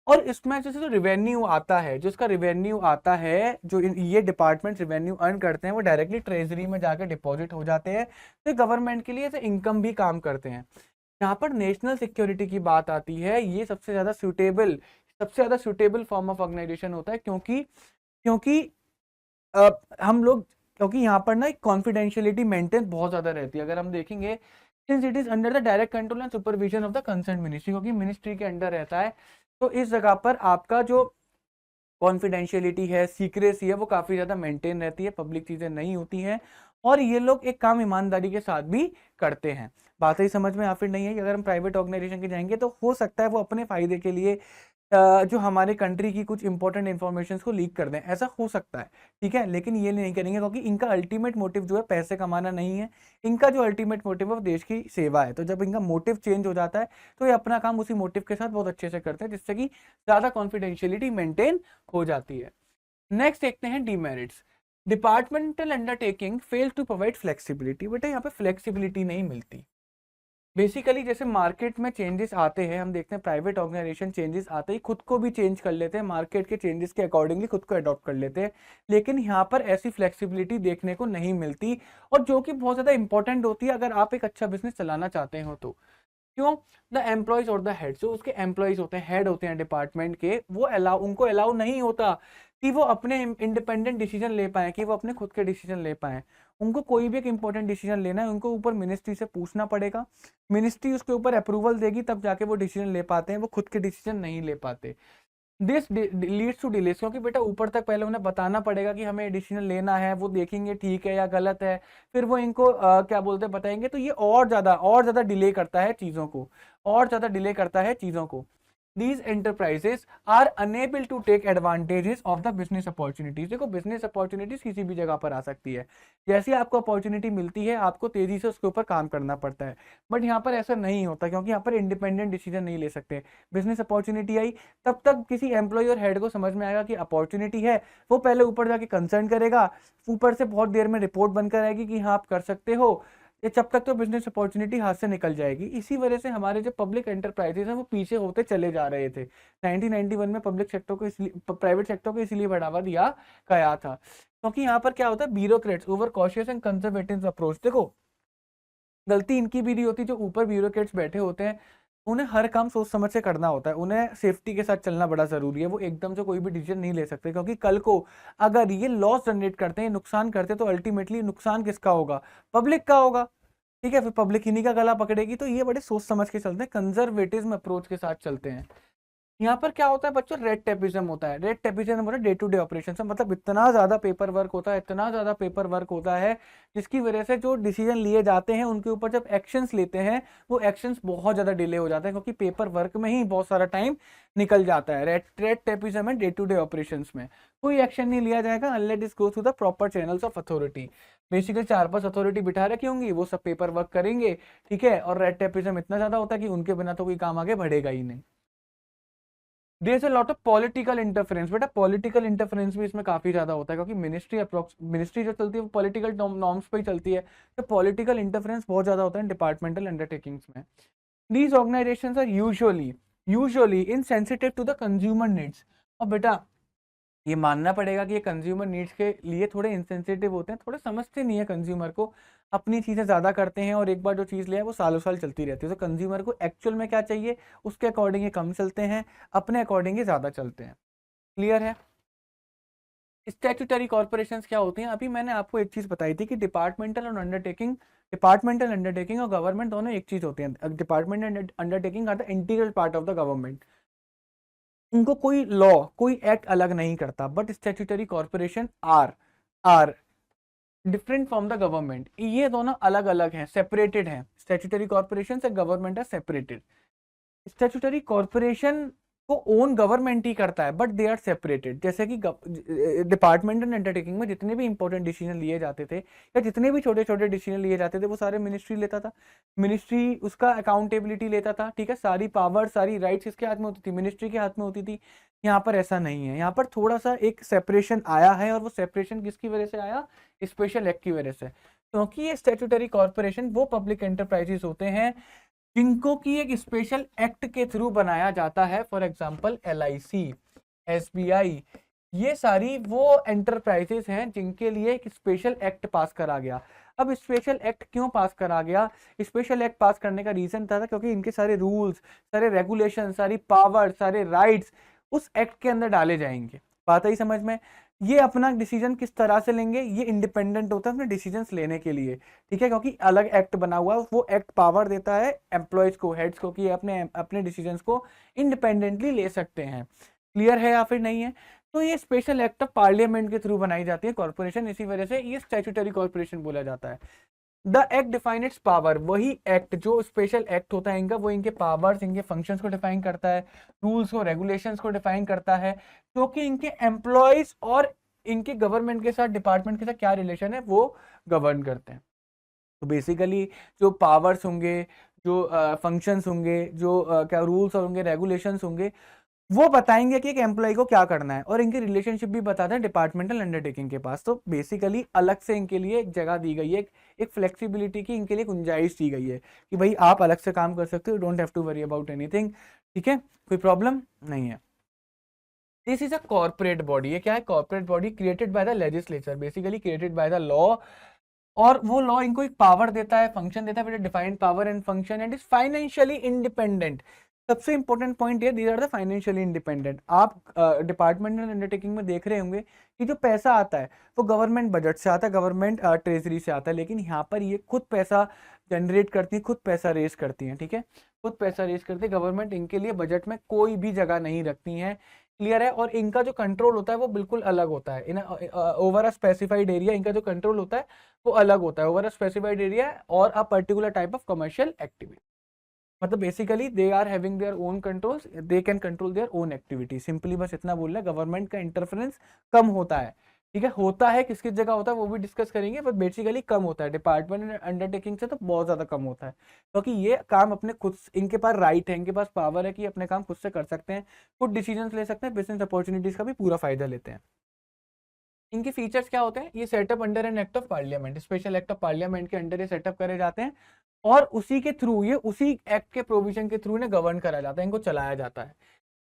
और इसमें जैसे जो रिवेन्यू आता है, जो इसका रिवेन्यू आता है, जो ये डिपार्टमेंट रिवेन्यू अर्न करते हैं वो डायरेक्टली ट्रेजरी में जाकर डिपॉजिट हो जाते हैं, तो गवर्नमेंट के लिए एज इनकम भी काम करते हैं। यहाँ पर नेशनल सिक्योरिटी की बात आती है, ये सबसे ज्यादा सुटेबल फॉर्म ऑफ ऑर्गेनाइजेशन होता है, क्योंकि क्योंकि हम लोग, क्योंकि यहाँ पर ना एक कॉन्फिडेंशियलिटी मेंटेन बहुत ज्यादा रहती है। अगर हम देखेंगे, since it is under the direct control and supervision of the concern ministry, क्योंकि मिनिस्ट्री के अंडर रहता है, तो इस जगह पर आपका जो कॉन्फिडेंशियलिटी है, सीक्रेसी है, वो काफी ज्यादा मेंटेन रहती है, पब्लिक चीजें नहीं होती हैं, और ये लोग एक काम ईमानदारी के साथ भी करते हैं। बात ही समझ में या फिर नहीं है। अगर हम प्राइवेट ऑर्गेनाइजेशन के जाएंगे तो हो सकता है वो अपने फायदे के लिए जो हमारे कंट्री की कुछ इंपॉर्टेंट इन्फॉर्मेशन को लीक कर दें, ऐसा हो सकता है, ठीक है, लेकिन ये नहीं करेंगे, क्योंकि इनका अल्टीमेट मोटिव जो है पैसे कमाना नहीं है, इनका जो अल्टीमेट मोटिव है वो देश की सेवा है। तो जब इनका मोटिव चेंज हो जाता है तो ये अपना काम उसी मोटिव के साथ बहुत अच्छे से करते हैं, जिससे कि ज्यादा कॉन्फिडेंशियलिटी मेंटेन हो जाती है। नेक्स्ट देखते हैं demerits. Departmental undertaking fail to provide flexibility. बेटा यहाँ पे फ्लेक्सिबिलिटी नहीं मिलती। बेसिकली जैसे मार्केट में चेंजेस आते हैं, हम देखते हैं प्राइवेट ऑर्गेनाइजेशन चेंजेस आते ही खुद को भी चेंज कर लेते हैं, मार्केट के चेंजेस के अकॉर्डिंगली खुद को अडॉप्ट कर लेते हैं, लेकिन यहाँ पर ऐसी फ्लेक्सिबिलिटी देखने को नहीं मिलती, और जो कि बहुत ज़्यादा इंपॉर्टेंट होती है अगर आप एक अच्छा बिजनेस चलाना चाहते हो तो। क्यों? द एम्प्लॉयज और द हेड, जो उसके एम्प्लॉयज होते हैं, हेड होते हैं डिपार्टमेंट के, वो उनको अलाउ नहीं होता कि वो अपने इंडिपेंडेंट डिसीजन ले पाए, कि वो अपने खुद के डिसीजन ले पाए। उनको कोई भी एक इंपॉर्टेंट डिसीजन लेना है, उनको ऊपर मिनिस्ट्री से पूछना पड़ेगा, मिनिस्ट्री उसके ऊपर अप्रूवल देगी, तब जाके वो डिसीजन ले पाते हैं, वो खुद के डिसीजन नहीं ले पाते। दिस लीड्स टू डिलेस, क्योंकि बेटा ऊपर तक पहले उन्हें बताना पड़ेगा कि हमें डिसीजन लेना है, वो देखेंगे ठीक है या गलत है, फिर वो इनको क्या बोलते हैं बताएंगे, तो ये और ज्यादा डिले करता है चीजों को, और ज्यादा डिले करता है चीजों को। These enterprises are unable to take advantages of the business opportunities। देखो business opportunities किसी भी जगह पर आ सकती है, जैसी आपको अपॉर्चुनिटी मिलती है आपको तेजी से उसके ऊपर काम करना पड़ता है, बट यहाँ पर ऐसा नहीं होता, क्योंकि यहाँ पर इंडिपेंडेंट डिसीजन नहीं ले सकते। बिजनेस अपॉर्चुनिटी आई तब तक किसी एम्प्लॉय और हेड को समझ में आएगा कि अपॉर्चुनिटी है, वो पहले ऊपर जाके कंसर्न करेगा, ऊपर से बहुत देर में रिपोर्ट बनकर आएगी कि हाँ आप कर सकते हो, ये जब तक तो बिजनेस अपॉर्चुनिटी हाथ से निकल जाएगी। इसी वजह से हमारे जो पब्लिक एंटरप्राइजेस हैं वो पीछे होते चले जा रहे थे। 1991 में पब्लिक सेक्टर को इसलिए प्राइवेट सेक्टर को इसलिए बढ़ावा दिया गया था, क्योंकि यहाँ पर क्या होता है, bureaucrats over cautious and conservative approach. देखो गलती इनकी भी नहीं होती, जो ऊपर ब्यूरोक्रेट्स बैठे होते हैं उन्हें हर काम सोच समझ से करना होता है, उन्हें सेफ्टी के साथ चलना बड़ा जरूरी है, वो एकदम से कोई भी डिसीजन नहीं ले सकते, क्योंकि कल को अगर ये लॉस जनरेट करते हैं, नुकसान करते हैं, तो अल्टीमेटली नुकसान किसका होगा, पब्लिक का होगा, ठीक है, फिर पब्लिक इन्हीं का गला पकड़ेगी। तो ये बड़े सोच समझ के चलते हैं, कंजर्वेटिज्म अप्रोच के साथ चलते हैं। यहाँ पर क्या होता है बच्चों, रेड टेपिज्म होता है। रेड टेपिज्म होता है डे टू डे ऑपरेशन से, मतलब इतना ज्यादा पेपर वर्क होता है, इतना ज्यादा पेपर वर्क होता है, जिसकी वजह से जो डिसीजन लिए जाते हैं उनके ऊपर जब एक्शंस लेते हैं वो एक्शंस बहुत ज्यादा डिले हो जाते हैं, क्योंकि पेपर वर्क में ही बहुत सारा टाइम निकल जाता है। रेड टेपिज्म है डे टू डे ऑपरेशन में, कोई एक्शन नहीं लिया जाएगा unless it goes through the proper channels of authority. Basically 4-5 authority बिठा रखी होंगी, वो सब पेपर वर्क करेंगे, ठीक है, और रेड टेपिज्म इतना ज्यादा होता है कि उनके बिना तो कोई काम आगे बढ़ेगा ही नहीं। There is a lot of political interference. बेटा पॉलिटिकल इंटरफेरेंस भी इसमें काफी ज्यादा होता है, क्योंकि मिनिस्ट्री जो चलती है वो पॉलिटिकल नॉर्म्स पे ही चलती है, तो पॉलिटिकल इंटरफेरेंस बहुत ज्यादा होता है डिपार्टमेंटल अंडरटेकिंग्स में। These organizations are usually insensitive to the consumer needs. और बेटा ये मानना पड़ेगा कि ये कंज्यूमर नीड्स के लिए थोड़े इंसेंसिटिव होते हैं, थोड़े समझते नहीं है कंज्यूमर को, अपनी चीज़ें ज़्यादा करते हैं, और एक बार जो चीज़ लिया है वो सालों साल चलती रहती है। तो कंज्यूमर को एक्चुअल में क्या चाहिए उसके अकॉर्डिंग ये कम चलते हैं, अपने अकॉर्डिंग ये ज़्यादा चलते हैं। क्लियर है? स्टैट्यूटरी कॉर्पोरेशंस क्या होती हैं? अभी मैंने आपको एक चीज़ बताई थी कि डिपार्टमेंटल अंडरटेकिंग और गवर्नमेंट दोनों एक चीज़ होती हैं। Department undertaking are the integral part of the government, इनको कोई लॉ कोई एक्ट अलग नहीं करता, but statutory corporation are different from the government, ये दोनों अलग अलग हैं, सेपरेटेड हैं। स्टैट्यूटरी कॉर्पोरेशन से गवर्नमेंट है सेपरेटेड। स्टैट्यूटरी कॉर्पोरेशन को ओन गवर्नमेंट ही करता है, बट दे आर सेपरेटेड। जैसे कि डिपार्टमेंट एंड अंडरटेकिंग में जितने भी इंपॉर्टेंट डिसीजन लिए जाते थे या जितने भी छोटे छोटे डिसीजन लिए जाते थे वो सारे मिनिस्ट्री लेता था। मिनिस्ट्री उसका अकाउंटेबिलिटी लेता था, ठीक है, सारी पावर सारी राइट्स इसके हाथ में होती थी, मिनिस्ट्री के हाथ में होती थी। यहाँ पर ऐसा नहीं है, यहाँ पर थोड़ा सा एक सेपरेशन आया है, और वो सेपरेशन किसकी वजह से आया? स्पेशल एक्ट की वजह से। क्योंकि ये स्टैट्यूटरी कॉर्पोरेशन वो पब्लिक एंटरप्राइजेस होते हैं जिनको की एक स्पेशल एक्ट के थ्रू बनाया जाता है। फॉर एग्जांपल LIC, SBI, ये सारी वो एंटरप्राइजेस हैं जिनके लिए एक स्पेशल एक्ट पास करा गया। अब स्पेशल एक्ट क्यों पास करा गया? स्पेशल एक्ट पास करने का रीजन था क्योंकि इनके सारे रूल्स, सारे रेगुलेशन, सारी पावर, सारे राइट्स उस एक्ट के अंदर डाले जाएंगे। बात आई समझ में? ये अपना डिसीजन किस तरह से लेंगे? ये इंडिपेंडेंट होता है अपने डिसीजंस लेने के लिए, ठीक है, क्योंकि अलग एक्ट बना हुआ है। वो एक्ट पावर देता है एम्प्लॉयज को, हेड्स को, कि अपने अपने डिसीजंस को इंडिपेंडेंटली ले सकते हैं। क्लियर है या फिर नहीं है? तो ये स्पेशल एक्ट ऑफ पार्लियामेंट के थ्रू बनाई जाती है कॉर्पोरेशन, इसी वजह से ये स्टैट्यूटरी कॉर्पोरेशन बोला जाता है। The act define it's power, वही एक्ट जो स्पेशल एक्ट होता है इनका, वो इनके पावर्स, इनके फंक्शंस को डिफाइन करता है, रूल्स को, रेगुलेशंस को डिफाइन करता है, जो कि इनके एम्प्लॉयज और इनके गवर्नमेंट के साथ, डिपार्टमेंट के साथ क्या रिलेशन है वो गवर्न करते हैं। तो बेसिकली जो पावर्स होंगे, जो फंक्शंस होंगे, जो क्या रूल्स होंगे, रेगुलेशंस होंगे, वो बताएंगे कि एक एम्प्लॉय को क्या करना है, और इनकी रिलेशनशिप भी बताते हैं डिपार्टमेंटल अंडरटेकिंग के पास। तो बेसिकली अलग से इनके लिए एक जगह दी गई है, एक फ्लेक्सिबिलिटी की इनके लिए गुंजाइश दी गई है कि भाई आप अलग से काम कर सकते हो, don't have to worry about anything, ठीक है, कोई प्रॉब्लम नहीं है। This is a corporate body. ये क्या है? Corporate body created by the legislature, basically created by the law, और वो लॉ इनको एक पावर देता है, फंक्शन देता है, defined power and function, and is financially independent. सबसे इंपॉर्टेंट पॉइंट ये, these are the financially independent. आप डिपार्टमेंटल अंडरटेकिंग में देख रहे होंगे कि जो पैसा आता है वो गवर्नमेंट बजट से आता है, गवर्नमेंट ट्रेजरी से आता है, लेकिन यहाँ पर ये खुद पैसा जनरेट करती है, खुद पैसा रेज करती है, ठीक है, खुद पैसा रेज करती है। गवर्नमेंट इनके लिए बजट में कोई भी जगह नहीं रखती है। क्लियर है? और इनका जो कंट्रोल होता है वो बिल्कुल अलग होता है। इन ओवर अ स्पेसिफाइड एरिया इनका जो कंट्रोल होता है वो अलग होता है, ओवर अ स्पेसिफाइड एरिया और a particular type of commercial activity. मतलब basically they are having their own controls, they can control their own activity. Simply बस इतना बोलना है, गवर्नमेंट का इंटरफेरेंस कम होता है, ठीक है, होता है, किस किस जगह होता है वो भी डिस्कस करेंगे, पर बेसिकली कम होता है। डिपार्टमेंट अंडरटेकिंग से तो बहुत ज्यादा कम होता है, क्योंकि ये काम अपने खुद, इनके पास राइट है, इनके पास पावर है कि अपने काम खुद से कर सकते हैं, खुद डिसीजन ले सकते हैं, बिजनेस अपॉर्चुनिटीज का भी पूरा फायदा लेते हैं। इनके फीचर्स क्या होते हैं? ये setup under an act of parliament, special act of parliament के अंडर ये सेटअप करे जाते हैं, और उसी के थ्रू, ये उसी एक्ट के प्रोविजन के थ्रू इन्हें गवर्न करा जाता है, इनको चलाया जाता है।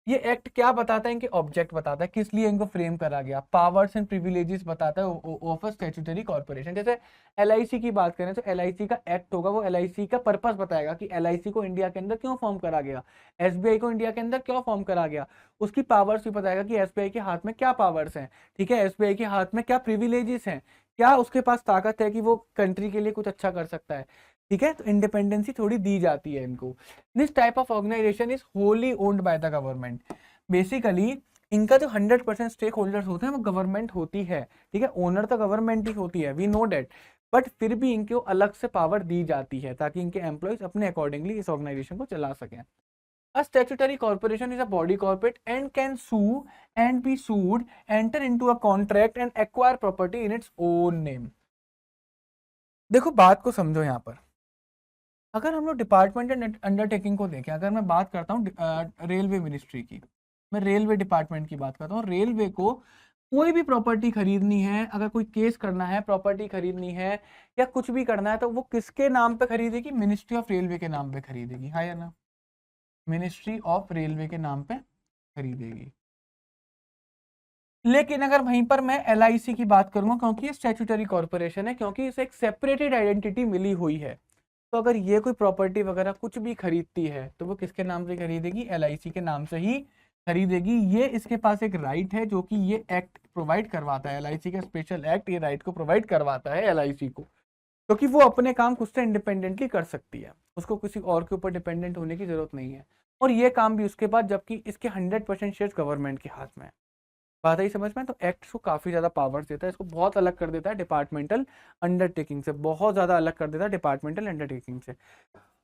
ये एक्ट क्या बताता है? इनके ऑब्जेक्ट बताता है, किस लिए इनको फ्रेम करा गया, पावर्स एंड प्रिविलेजेस बताता है ऑफ अ स्टैट्यूटरी कॉर्पोरेशन। जैसे LIC की बात करें तो LIC का एक्ट होगा, वो LIC का पर्पस बताएगा कि LIC को इंडिया के अंदर क्यों फॉर्म करा गया, SBI को इंडिया के अंदर क्यों फॉर्म करा गया, उसकी पावर्स भी बताएगा कि SBI के हाथ में क्या पावर्स हैं, ठीक है, SBI के हाथ में क्या प्रिविलेजेस हैं, क्या उसके पास ताकत है कि वो कंट्री के लिए कुछ अच्छा कर सकता है, ठीक है। तो इंडिपेंडेंसी थोड़ी दी जाती है इनको। This type of organization is wholly owned by the government. Basically इनका जो 100% स्टेक होल्डर्स होते हैं वो गवर्नमेंट होती है, ठीक है, ओनर तो गवर्नमेंट ही होती है, वी नो डेट, बट फिर भी इनको अलग से पावर दी जाती है ताकि इनके एम्प्लॉयज अपने अकॉर्डिंगली इस ऑर्गेनाइजेशन को चला सकें। A statutory corporation is a body corporate and can sue and be sued, enter into a contract and acquire property in its own name। देखो बात को समझो यहाँ पर, अगर हम लोग डिपार्टमेंट एंड अंडरटेकिंग को देखें, अगर मैं बात करता हूँ रेलवे मिनिस्ट्री की, मैं रेलवे डिपार्टमेंट की बात करता हूँ, रेलवे को कोई भी प्रॉपर्टी खरीदनी है, अगर कोई केस करना है, प्रॉपर्टी खरीदनी है या कुछ भी करना है, तो वो किसके नाम पे खरीदेगी? मिनिस्ट्री ऑफ रेलवे के नाम पे खरीदेगी, हाँ या ना? मिनिस्ट्री ऑफ रेलवे के नाम पे खरीदेगी। लेकिन अगर वहीं पर मैं LIC की बात करूंगा, क्योंकि ये स्टैट्यूटरी कॉर्पोरेशन है, क्योंकि इसे एक सेपरेटेड आइडेंटिटी मिली हुई है, तो अगर ये कोई प्रॉपर्टी वगैरह कुछ भी खरीदती है तो वो किसके नाम से खरीदेगी? LIC के नाम से ही खरीदेगी। ये इसके पास एक राइट है जो कि ये एक्ट प्रोवाइड करवाता है, LIC का स्पेशल एक्ट ये राइट को प्रोवाइड करवाता है LIC को, क्योंकि वो अपने काम खुद से इंडिपेंडेंटली कर सकती है, उसको किसी और के ऊपर डिपेंडेंट होने की जरूरत नहीं है। और ये काम भी उसके बाद, जबकि इसके 100% शेयर गवर्नमेंट के हाथ में है। बात आई समझ में? तो एक्ट को काफी ज्यादा पावर्स देता है, इसको बहुत अलग कर देता है डिपार्टमेंटल अंडरटेकिंग से, बहुत ज्यादा अलग कर देता है डिपार्टमेंटल अंडरटेकिंग से।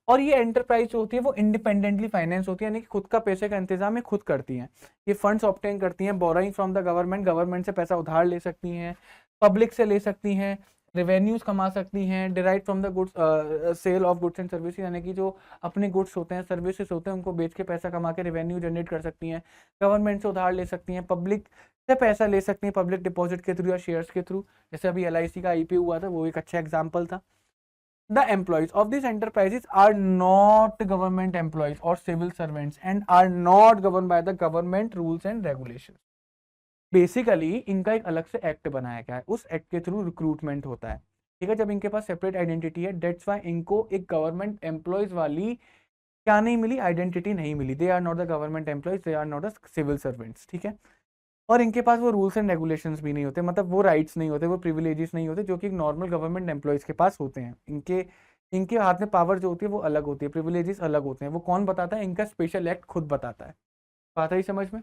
और ये एंटरप्राइज जो होती है वो इंडिपेंडेंटली फाइनेंस होती है, यानी कि खुद का पैसे का इंतजाम ये खुद करती हैं। ये फंड्स ऑब्टेन करती हैं borrowing from the government, government से पैसा उधार ले सकती हैं, पब्लिक से ले सकती हैं, रेवेन्यूज कमा सकती हैं, derive from the goods sale of goods and service, यानी कि जो अपने गुड्स होते हैं सर्विसेज होते हैं उनको बेच के पैसा कमा के रेवेन्यू जनरेट कर सकती हैं, गवर्नमेंट से उधार ले सकती हैं, पब्लिक से पैसा ले सकती हैं पब्लिक डिपॉजिट के थ्रू या शेयर्स के थ्रू, जैसे अभी LIC का IPO हुआ था वो एक अच्छा एग्जाम्पल था। The employees of these enterprises are not government employees or civil servants and are not governed by the government rules and regulations. Basically इनका एक अलग से एक्ट बनाया गया है, उस एक्ट के थ्रू रिक्रूटमेंट होता है, ठीक है। जब इनके पास सेपरेट आइडेंटिटी है, डेट्स वाई इनको एक गवर्नमेंट एम्प्लॉयज वाली क्या नहीं मिली, आइडेंटिटी नहीं मिली। They are not the government employees, they are not the civil servants, ठीक है। और इनके पास वो रूल्स एंड रेगुलेशंस भी नहीं होते, मतलब वो राइट्स नहीं होते, वो प्रिविलेजेस नहीं होते जो कि एक नॉर्मल गवर्नमेंट एम्प्लॉयज के पास होते हैं। इनके इनके हाथ में पावर जो होती है वो अलग होती है, प्रिविलेजेस अलग होते हैं। वो कौन बताता है? इनका स्पेशल एक्ट खुद बताता है। बात आई समझ में?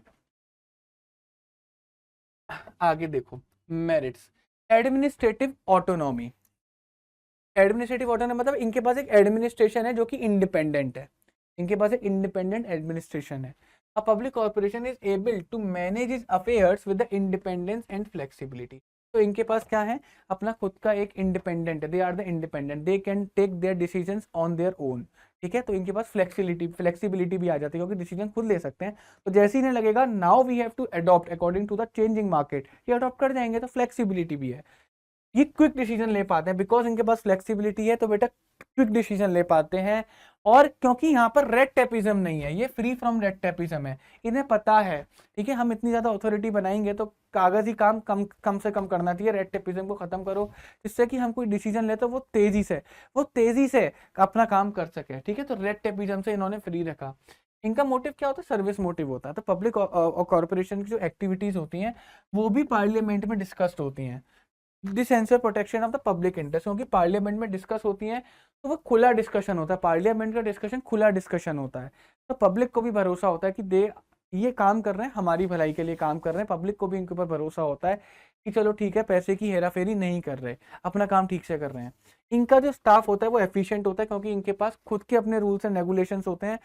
आगे देखो, merits. Administrative autonomy. Administrative autonomy मतलब इनके पास एक एडमिनिस्ट्रेशन है जो कि इंडिपेंडेंट है, इनके पास एक इंडिपेंडेंट एडमिनिस्ट्रेशन है। A public corporation is able to manage its affairs with the independence and flexibility. तो इनके पास क्या है? अपना खुद का एक इंडिपेंडेंट है, they are the independent, they can take their decisions on their own, ठीक है। तो इनके पास फ्लेक्सिबिलिटी भी आ जाती है क्योंकि डिसीजन खुद ले सकते हैं। तो जैसे ही इन्हें लगेगा now we have to adopt according to the changing market, ये अडॉप्ट कर जाएंगे, तो फ्लेक्सिबिलिटी भी है। ये क्विक डिसीजन ले पाते हैं बिकॉज इनके पास फ्लेक्सिबिलिटी है, तो बेटा क्विक डिसीजन ले पाते हैं। और क्योंकि यहाँ पर रेड टेपिज्म नहीं है, ये फ्री फ्रॉम रेड टेपिज्म है, इन्हें पता है, ठीक है, हम इतनी ज्यादा अथॉरिटी बनाएंगे तो कागजी काम कम से कम करना चाहिए, रेड टेपिज्म को खत्म करो, जिससे कि हम कोई डिसीजन ले तो वो तेजी से अपना काम कर सके, ठीक है। तो रेड टेपिज्म से इन्होंने फ्री रखा। इनका मोटिव क्या होता है? सर्विस मोटिव होता है। तो पब्लिक और कॉर्पोरेशन की जो एक्टिविटीज होती हैं वो भी पार्लियामेंट में डिस्कस्ड होती हैं। This answer protection of the public interest, क्योंकि पार्लियामेंट में डिस्कस होती है तो वो खुला डिस्कशन होता है, पार्लियामेंट का डिस्कशन खुला डिस्कशन होता है। तो पब्लिक को भी भरोसा होता है कि दे ये काम कर रहे हैं, हमारी भलाई के लिए काम कर रहे हैं, पब्लिक को भी इनके ऊपर भरोसा होता है कि चलो ठीक है, पैसे की हेराफेरी नहीं कर रहे, अपना काम ठीक से कर रहे हैं। इनका जो स्टाफ होता है वो एफिशिएंट होता है क्योंकि इनके पास खुद के अपने रूल्स एंड रेगुलेशंस होते हैं,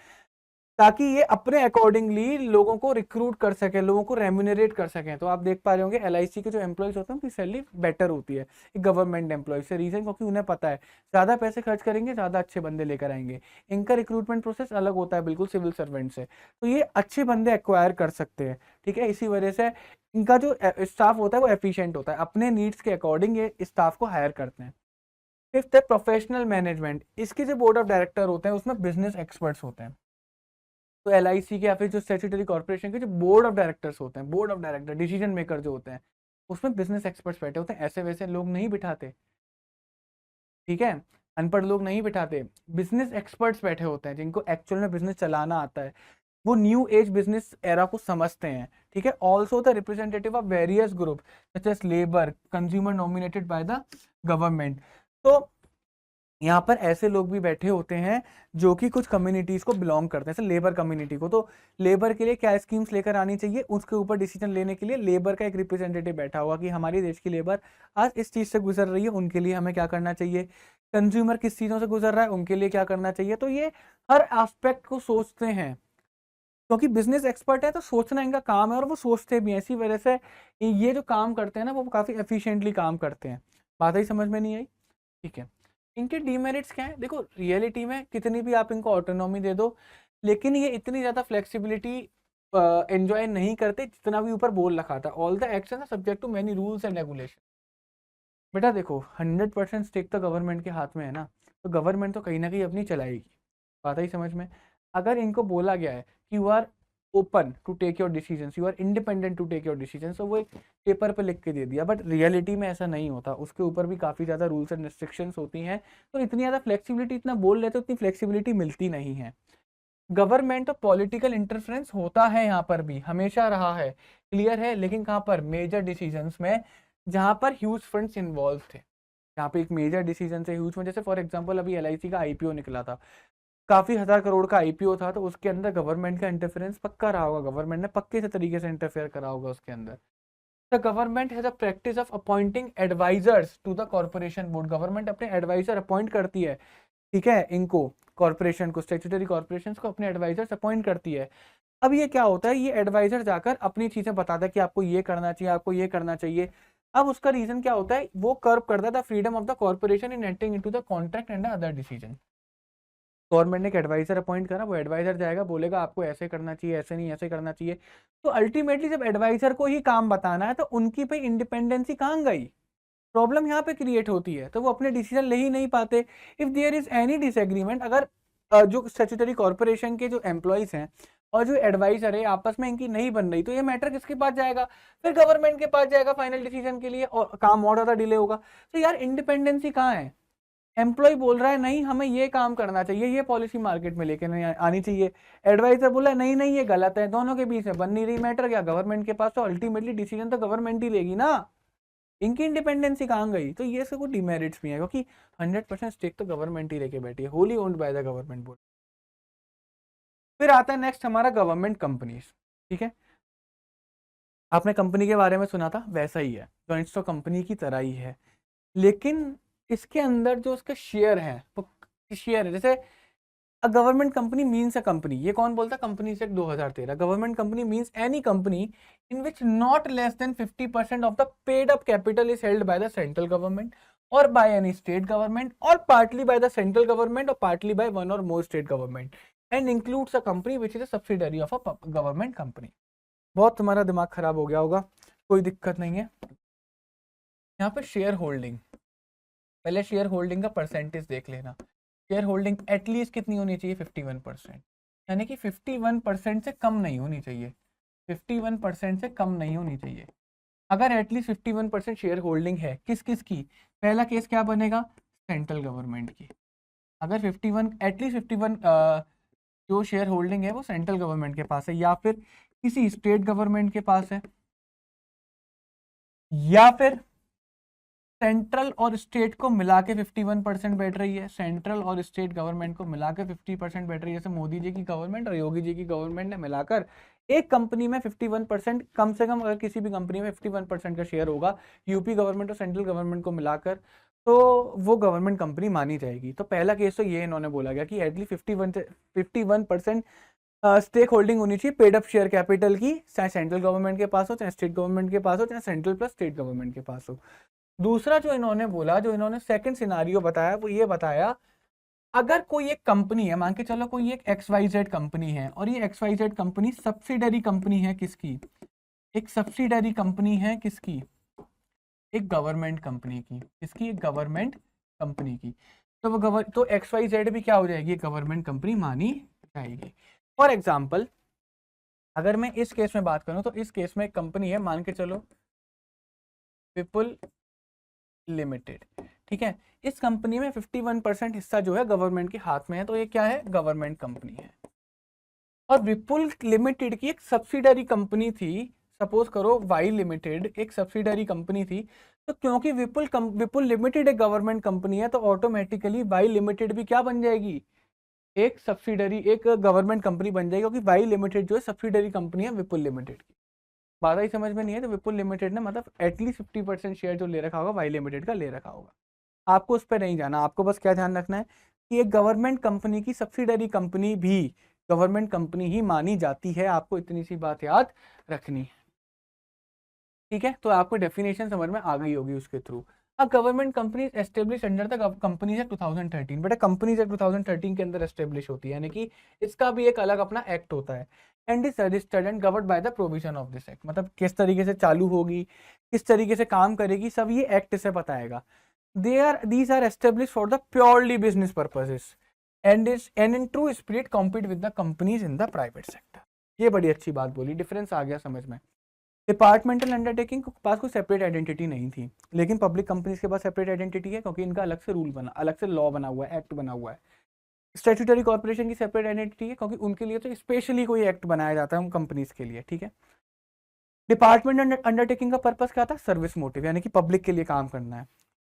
ताकि ये अपने अकॉर्डिंगली लोगों को रिक्रूट कर सके, लोगों को रेम्यूनरेट कर सकें। तो आप देख पा रहे होंगे LIC के जो एम्प्लॉयज होते हैं उनकी सैलरी बेटर होती है गवर्नमेंट एम्प्लॉयज से। रीजन क्योंकि उन्हें पता है ज्यादा पैसे खर्च करेंगे ज्यादा अच्छे बंदे लेकर आएंगे। इनका रिक्रूटमेंट प्रोसेस अलग होता है बिल्कुल सिविल सर्वेंट से, तो ये अच्छे बंदे एक्वायर कर सकते हैं, ठीक है। इसी वजह से इनका जो स्टाफ होता है वो एफिशिएंट होता है, अपने नीड्स के अकॉर्डिंग ये स्टाफ को हायर करते हैं। फिफ्थ है प्रोफेशनल मैनेजमेंट। इसके जो बोर्ड ऑफ डायरेक्टर होते हैं उसमें बिजनेस एक्सपर्ट्स होते हैं। तो LIC के या फिर जो स्टैट्यूटरी कॉर्पोरेशन के जो बोर्ड ऑफ डायरेक्टर्स होते हैं, board of director decision maker जो होते हैं, उसमें बिजनेस एक्सपर्ट्स बैठे होते हैं, ऐसे वैसे लोग नहीं बिठाते, ठीक है, अनपढ़ लोग नहीं बिठाते, बिजनेस एक्सपर्ट्स बैठे होते हैं जिनको एक्चुअल में बिजनेस चलाना आता है, वो न्यू एज बिजनेस एरा को समझते हैं, ठीक है। Also the representative of various group such as labour consumer nominated by the government. तो यहाँ पर ऐसे लोग भी बैठे होते हैं जो कि कुछ कम्युनिटीज को बिलोंग करते हैं, जैसे लेबर कम्युनिटी को। तो लेबर के लिए क्या स्कीम्स लेकर आनी चाहिए, उसके ऊपर डिसीजन लेने के लिए लेबर का एक रिप्रेजेंटेटिव बैठा हुआ कि हमारे देश की लेबर आज इस चीज से गुजर रही है, उनके लिए हमें क्या करना चाहिए, कंज्यूमर किस चीजों से गुजर रहा है, उनके लिए क्या करना चाहिए। तो ये हर एस्पेक्ट को सोचते हैं, क्योंकि बिजनेस एक्सपर्ट है तो सोचना इनका काम है और वो सोचते भी हैं। इसी वजह से ये जो काम करते हैं ना वो काफी एफिशिएंटली काम करते हैं। बात ही समझ में नहीं आई, ठीक है। इनके डीमेरिट्स क्या है? देखो, रियलिटी में कितनी भी आप इनको ऑटोनॉमी दे दो, लेकिन ये इतनी ज़्यादा फ्लेक्सिबिलिटी एंजॉय नहीं करते जितना भी ऊपर बोल रखा था। All the action are subject to many rules and regulation. बेटा देखो, 100% स्टेक तो गवर्नमेंट के हाथ में है ना, तो गवर्नमेंट तो कहीं ना कहीं अपनी चलाएगी। बात ही समझ में? अगर इनको बोला गया है कि you are open to take your decisions, you are independent to take your decisions, तो वो एक पेपर पे लिख के दे दिया, बट रियलिटी में ऐसा नहीं होता, उसके ऊपर भी काफ़ी ज़्यादा रूल्स एंड रिस्ट्रिक्शंस होती हैं। तो इतनी ज़्यादा फ्लेक्सिबिलिटी, इतना बोल रहे तो इतनी फ्लेक्सिबिलिटी मिलती नहीं है। गवर्नमेंट और पॉलिटिकल इंटरफेरेंस होता है, यहाँ पर भी हमेशा रहा है, क्लियर है, लेकिन कहाँ पर? मेजर डिसीजंस में, जहाँ पर ह्यूज फंड्स इन्वॉल्व थे, यहाँ पे एक मेजर डिसीजन से ह्यूज फंड, जैसे फॉर एग्जांपल अभी LIC का IPO निकला था, काफी 1000 करोड़ का IPO था, तो उसके अंदर गवर्नमेंट का इंटरफेरेंस पक्का रहा होगा, गवर्नमेंट ने पक्के से तरीके से इंटरफेयर करा होगा उसके अंदर, the government has a practice of appointing advisers to the corporation board. Government अपने एडवाइजर अपॉइंट करती है, ठीक है, इनको कॉर्पोरेशन को, स्टैट्यूटरी कॉर्पोरेशंस को अपने एडवाइजर्स अपॉइंट करती है। अब ये क्या होता है, ये एडवाइजर जाकर अपनी चीजें बताता है कि आपको ये करना चाहिए, आपको ये करना चाहिए। अब उसका रीजन क्या होता है, वो कर्व करता है the freedom of the corporation in entering into the contract and other decision. Government ने एक एडवाइजर अपॉइंट करा, वो एडवाइजर जाएगा, बोलेगा आपको ऐसे करना चाहिए, ऐसे नहीं ऐसे करना चाहिए। तो अल्टीमेटली जब एडवाइजर को ही काम बताना है तो उनकी भाई इंडिपेंडेंसी कहाँ गई, प्रॉब्लम यहाँ पे क्रिएट होती है, तो वो अपने डिसीजन ले ही नहीं पाते। If there is any disagreement, अगर जो स्टैट्यूटरी कॉर्पोरेशन के जो एम्प्लॉइज हैं और जो एडवाइजर है आपस में इनकी नहीं बन रही, तो ये मैटर किसके पास जाएगा, फिर गवर्नमेंट के पास जाएगा फाइनल डिसीजन के लिए, और काम और ज्यादा डिले होगा। तो यार इंडिपेंडेंसी कहाँ है, एम्प्लॉय बोल रहा है नहीं हमें ये काम करना चाहिए, ये पॉलिसी मार्केट में लेके नहीं आनी चाहिए, एडवाइजर बोला है नहीं नहीं ये गलत है, दोनों के बीच में बन नहीं रही मैटर, क्या गवर्नमेंट के पास, तो अल्टीमेटली डिसीजन तो गवर्नमेंट ही लेगी ना, इनकी इंडिपेंडेंसी कहाँ गई। तो ये सब कुछ डिमेरिट्स भी है, क्योंकि 100% स्टेक तो गवर्नमेंट ही लेके बैठी है, Holi owned by the government बोल। फिर आता है नेक्स्ट हमारा गवर्नमेंट कंपनीज, ठीक है, आपने कंपनी के बारे में सुना था, वैसा ही है, जॉइंट स्टॉक कंपनी की तरह ही है, लेकिन इसके अंदर जो उसके शेयर है वो शेयर है, जैसे अ government company means a company, ये कौन बोलता है, company act 2013, government company means any company in which not less than 50% of the paid up capital is held by the central government और बाय एनी स्टेट गवर्नमेंट और partly by the central government और partly by one और more state government and includes a company which is a subsidiary of a government company. बहुत तुम्हारा दिमाग खराब हो गया होगा, कोई दिक्कत नहीं है। यहाँ पे शेयर होल्डिंग, पहले शेयर होल्डिंग का परसेंटेज देख लेना, शेयर होल्डिंग एटलीस्ट कितनी होनी चाहिए, 51%, यानी कि 51% से कम नहीं होनी चाहिए, 51% से कम नहीं होनी चाहिए। अगर एटलीस्ट 51% शेयर होल्डिंग है, किस किस की, पहला केस क्या बनेगा, सेंट्रल गवर्नमेंट की, अगर 51 एटलीस्ट 51 जो शेयर होल्डिंग है वो सेंट्रल गवर्नमेंट के पास है या फिर किसी स्टेट गवर्नमेंट के पास है, या फिर सेंट्रल और स्टेट को मिला के 51% बैठ रही है, सेंट्रल और स्टेट गवर्नमेंट को मिला के 50% बैठ रही है, जैसे मोदी जी की गवर्नमेंट और योगी जी की गवर्नमेंट ने मिलाकर एक कंपनी में 51%, कम से कम अगर किसी भी कंपनी में 51% का शेयर होगा यूपी गवर्नमेंट और सेंट्रल गवर्नमेंट को मिलाकर, तो वो गवर्नमेंट कंपनी मानी जाएगी। तो पहला केस तो ये इन्होंने बोला गया कि एटलीस्ट 51% स्टेक होल्डिंग होनी चाहिए पेड अप शेयर कैपिटल की, चाहे सेंट्रल गवर्नमेंट के पास हो, चाहे स्टेट गवर्नमेंट के पास हो, चाहे सेंट्रल प्लस स्टेट गवर्नमेंट के पास हो। दूसरा जो इन्होंने बोला, जो इन्होंने सेकंड सिनारियो बताया, वो ये बताया अगर कोई एक कंपनी है, मान के चलो कोई एक XYZ कंपनी है और ये XYZ कंपनी सब्सिडरी कंपनी है किसकी, एक सब्सिडरी कंपनी है किसकी, एक गवर्नमेंट कंपनी की, किसकी, एक गवर्नमेंट कंपनी की, तो वो तो XYZ भी क्या हो जाएगी, गवर्नमेंट कंपनी मानी जाएगी। फॉर एग्जाम्पल अगर मैं इस केस में बात करूं तो इस केस में एक कंपनी है, मान के चलो विपुल लिमिटेड, ठीक है, इस कंपनी में 51% हिस्सा जो है गवर्नमेंट के हाथ में है, तो ये क्या है, गवर्नमेंट कंपनी है। और विपुल लिमिटेड की एक सब्सिडरी कंपनी थी, सपोज करो वाई लिमिटेड एक सब्सिडरी कंपनी थी, तो क्योंकि विपुल लिमिटेड एक गवर्नमेंट कंपनी है तो ऑटोमेटिकली वाई लिमिटेड भी क्या बन जाएगी, एक सब्सिडरी, एक गवर्नमेंट कंपनी बन जाएगी, क्योंकि वाई लिमिटेड जो है सब्सिडरी कंपनी है विपुल लिमिटेड की। बात ही समझ में नहीं है, तो विपुल लिमिटेड ने मतलब एटलीस्ट 50% शेयर जो ले रखा होगा वाई लिमिटेड का ले रखा होगा। आपको उस पर नहीं जाना, आपको बस क्या ध्यान रखना है कि एक गवर्नमेंट कंपनी की सब्सिडरी कंपनी भी गवर्नमेंट कंपनी ही मानी जाती है, आपको इतनी सी बात याद रखनी है, ठीक है। तो आपको डेफिनेशन समझ में आ गई होगी उसके थ्रू। अब government company establish under the companies act 2013, बेटा कंपनीज एक्ट 2013 के अंदर एस्टेब्लिश होती है, यानी कि इसका भी एक अलग अपना एक्ट होता है, and is registered and governed by the provision of this act, मतलब किस तरीके से चालू होगी, किस तरीके से काम करेगी, सब ये एक्ट से बताएगा। these are established for the purely business purposes and in true spirit compete with the companies in the private sector। ये बड़ी अच्छी बात बोली, डिफरेंस आ गया समझ में। डिपार्टमेंटल अंडरटेकिंग के पास कोई सेपरेट आइडेंटिटी नहीं थी, लेकिन पब्लिक कंपनीज के पास सेपरेट आइडेंटिटी है, क्योंकि इनका अलग से रूल बना, अलग से लॉ बना हुआ है, एक्ट बना हुआ है। स्टैट्यूटरी कॉर्पोरेशन की सेपरेट आइडेंटिटी है, क्योंकि उनके लिए तो स्पेशली कोई एक्ट बनाया जाता है उन कंपनीज के लिए, ठीक है। डिपार्टमेंट अंडरटेकिंग का पर्पस क्या था, सर्विस मोटिव, यानी कि पब्लिक के लिए काम करना है।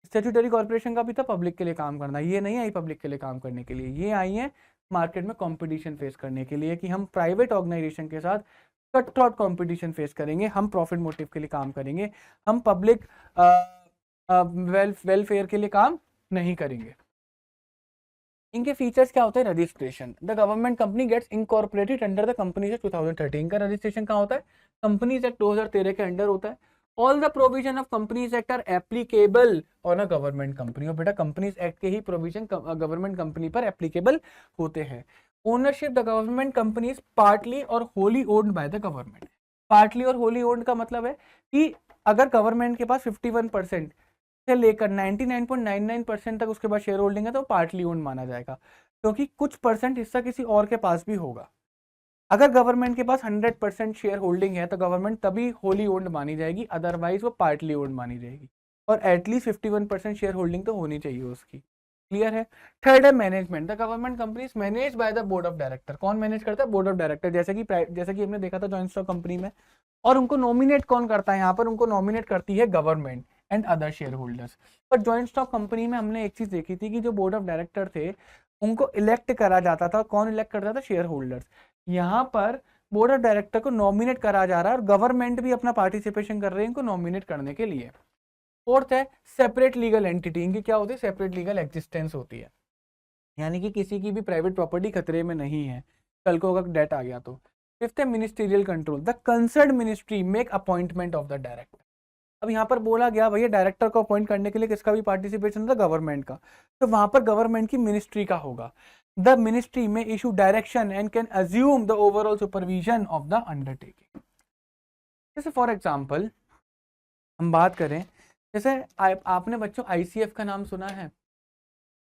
स्टैट्यूटरी कॉर्पोरेशन का भी था पब्लिक के लिए काम करना, ये नहीं आई पब्लिक के लिए काम करने के लिए, ये आई है मार्केट में कंपटीशन फेस करने के लिए, कि हम प्राइवेट ऑर्गेनाइजेशन के साथ कट थ्रोट कॉम्पिटिशन फेस करेंगे, हम प्रॉफिट मोटिव के लिए काम करेंगे, हम पब्लिक वेलफेयर के लिए काम नहीं करेंगे। इनके फीचर्स क्या होते हैं? Registration, the government company gets incorporated under the companies act 2013 का रजिस्ट्रेशन कहाँ होता है? कंपनीज एक्ट 2013 के अंडर होता है। All the provision of companies act are applicable on a government company, और बेटा कंपनीज एक्ट के ही प्रोविजन गवर्नमेंट कंपनी पर एप्लीकेबल होते हैं। Ownership, the government companies partly और wholly owned by the government. Partly और होली ओन्ड का मतलब है कि अगर गवर्नमेंट के पास 51% से लेकर 99.99% तक उसके पास शेयर होल्डिंग है तो पार्टली ओन्ड माना जाएगा, क्योंकि कुछ परसेंट हिस्सा किसी और के पास भी होगा। अगर गवर्नमेंट के पास 100% शेयर होल्डिंग है तो गवर्नमेंट तभी होली ओन्ड मानी जाएगी, अदरवाइज वो पार्टली ओन्ड मानी जाएगी, और एटलीस्ट 51% शेयर होल्डिंग तो होनी चाहिए उसकी। क्लियर है? थर्ड है management, the government companies manage by the board of director. कौन मैनेज करता है? Board of director. जैसे कि हमने देखा था जॉइंट स्टॉक कंपनी में। और उनको नॉमिनेट कौन करता है? यहाँ पर उनको नॉमिनेट करती है government and other share holders. पर जॉइंट स्टॉक कंपनी में हमने एक चीज देखी थी कि जो बोर्ड ऑफ डायरेक्टर थे उनको इलेक्ट करा जाता था। कौन इलेक्ट करता था? Share holders. यहाँ पर बोर्ड ऑफ डायरेक्टर को नॉमिनेट करा जा रहा है और गवर्नमेंट भी अपना पार्टिसिपेशन कर रहे हैं इनको नॉमिनेट करने के लिए। फोर्थ है सेपरेट लीगल एंटिटी। इनकी क्या होती है? सेपरेट लीगल एग्जिस्टेंस होती है, यानी कि किसी की भी प्राइवेट प्रॉपर्टी खतरे में नहीं है, कल को अगर डेट आ गया तो। फिफ्थ है ministerial control, the concern ministry make appointment of the director. अब यहाँ पर बोला गया भैया डायरेक्टर को अपॉइंट करने के लिए किसका भी पार्टिसिपेशन था? गवर्नमेंट का। तो वहां पर गवर्नमेंट की मिनिस्ट्री का होगा। द मिनिस्ट्री में issue direction and can assume the overall supervision of the undertaking. जैसे फॉर एग्जाम्पल हम बात करें, जैसे आपने बच्चों आईसीएफ का नाम सुना है?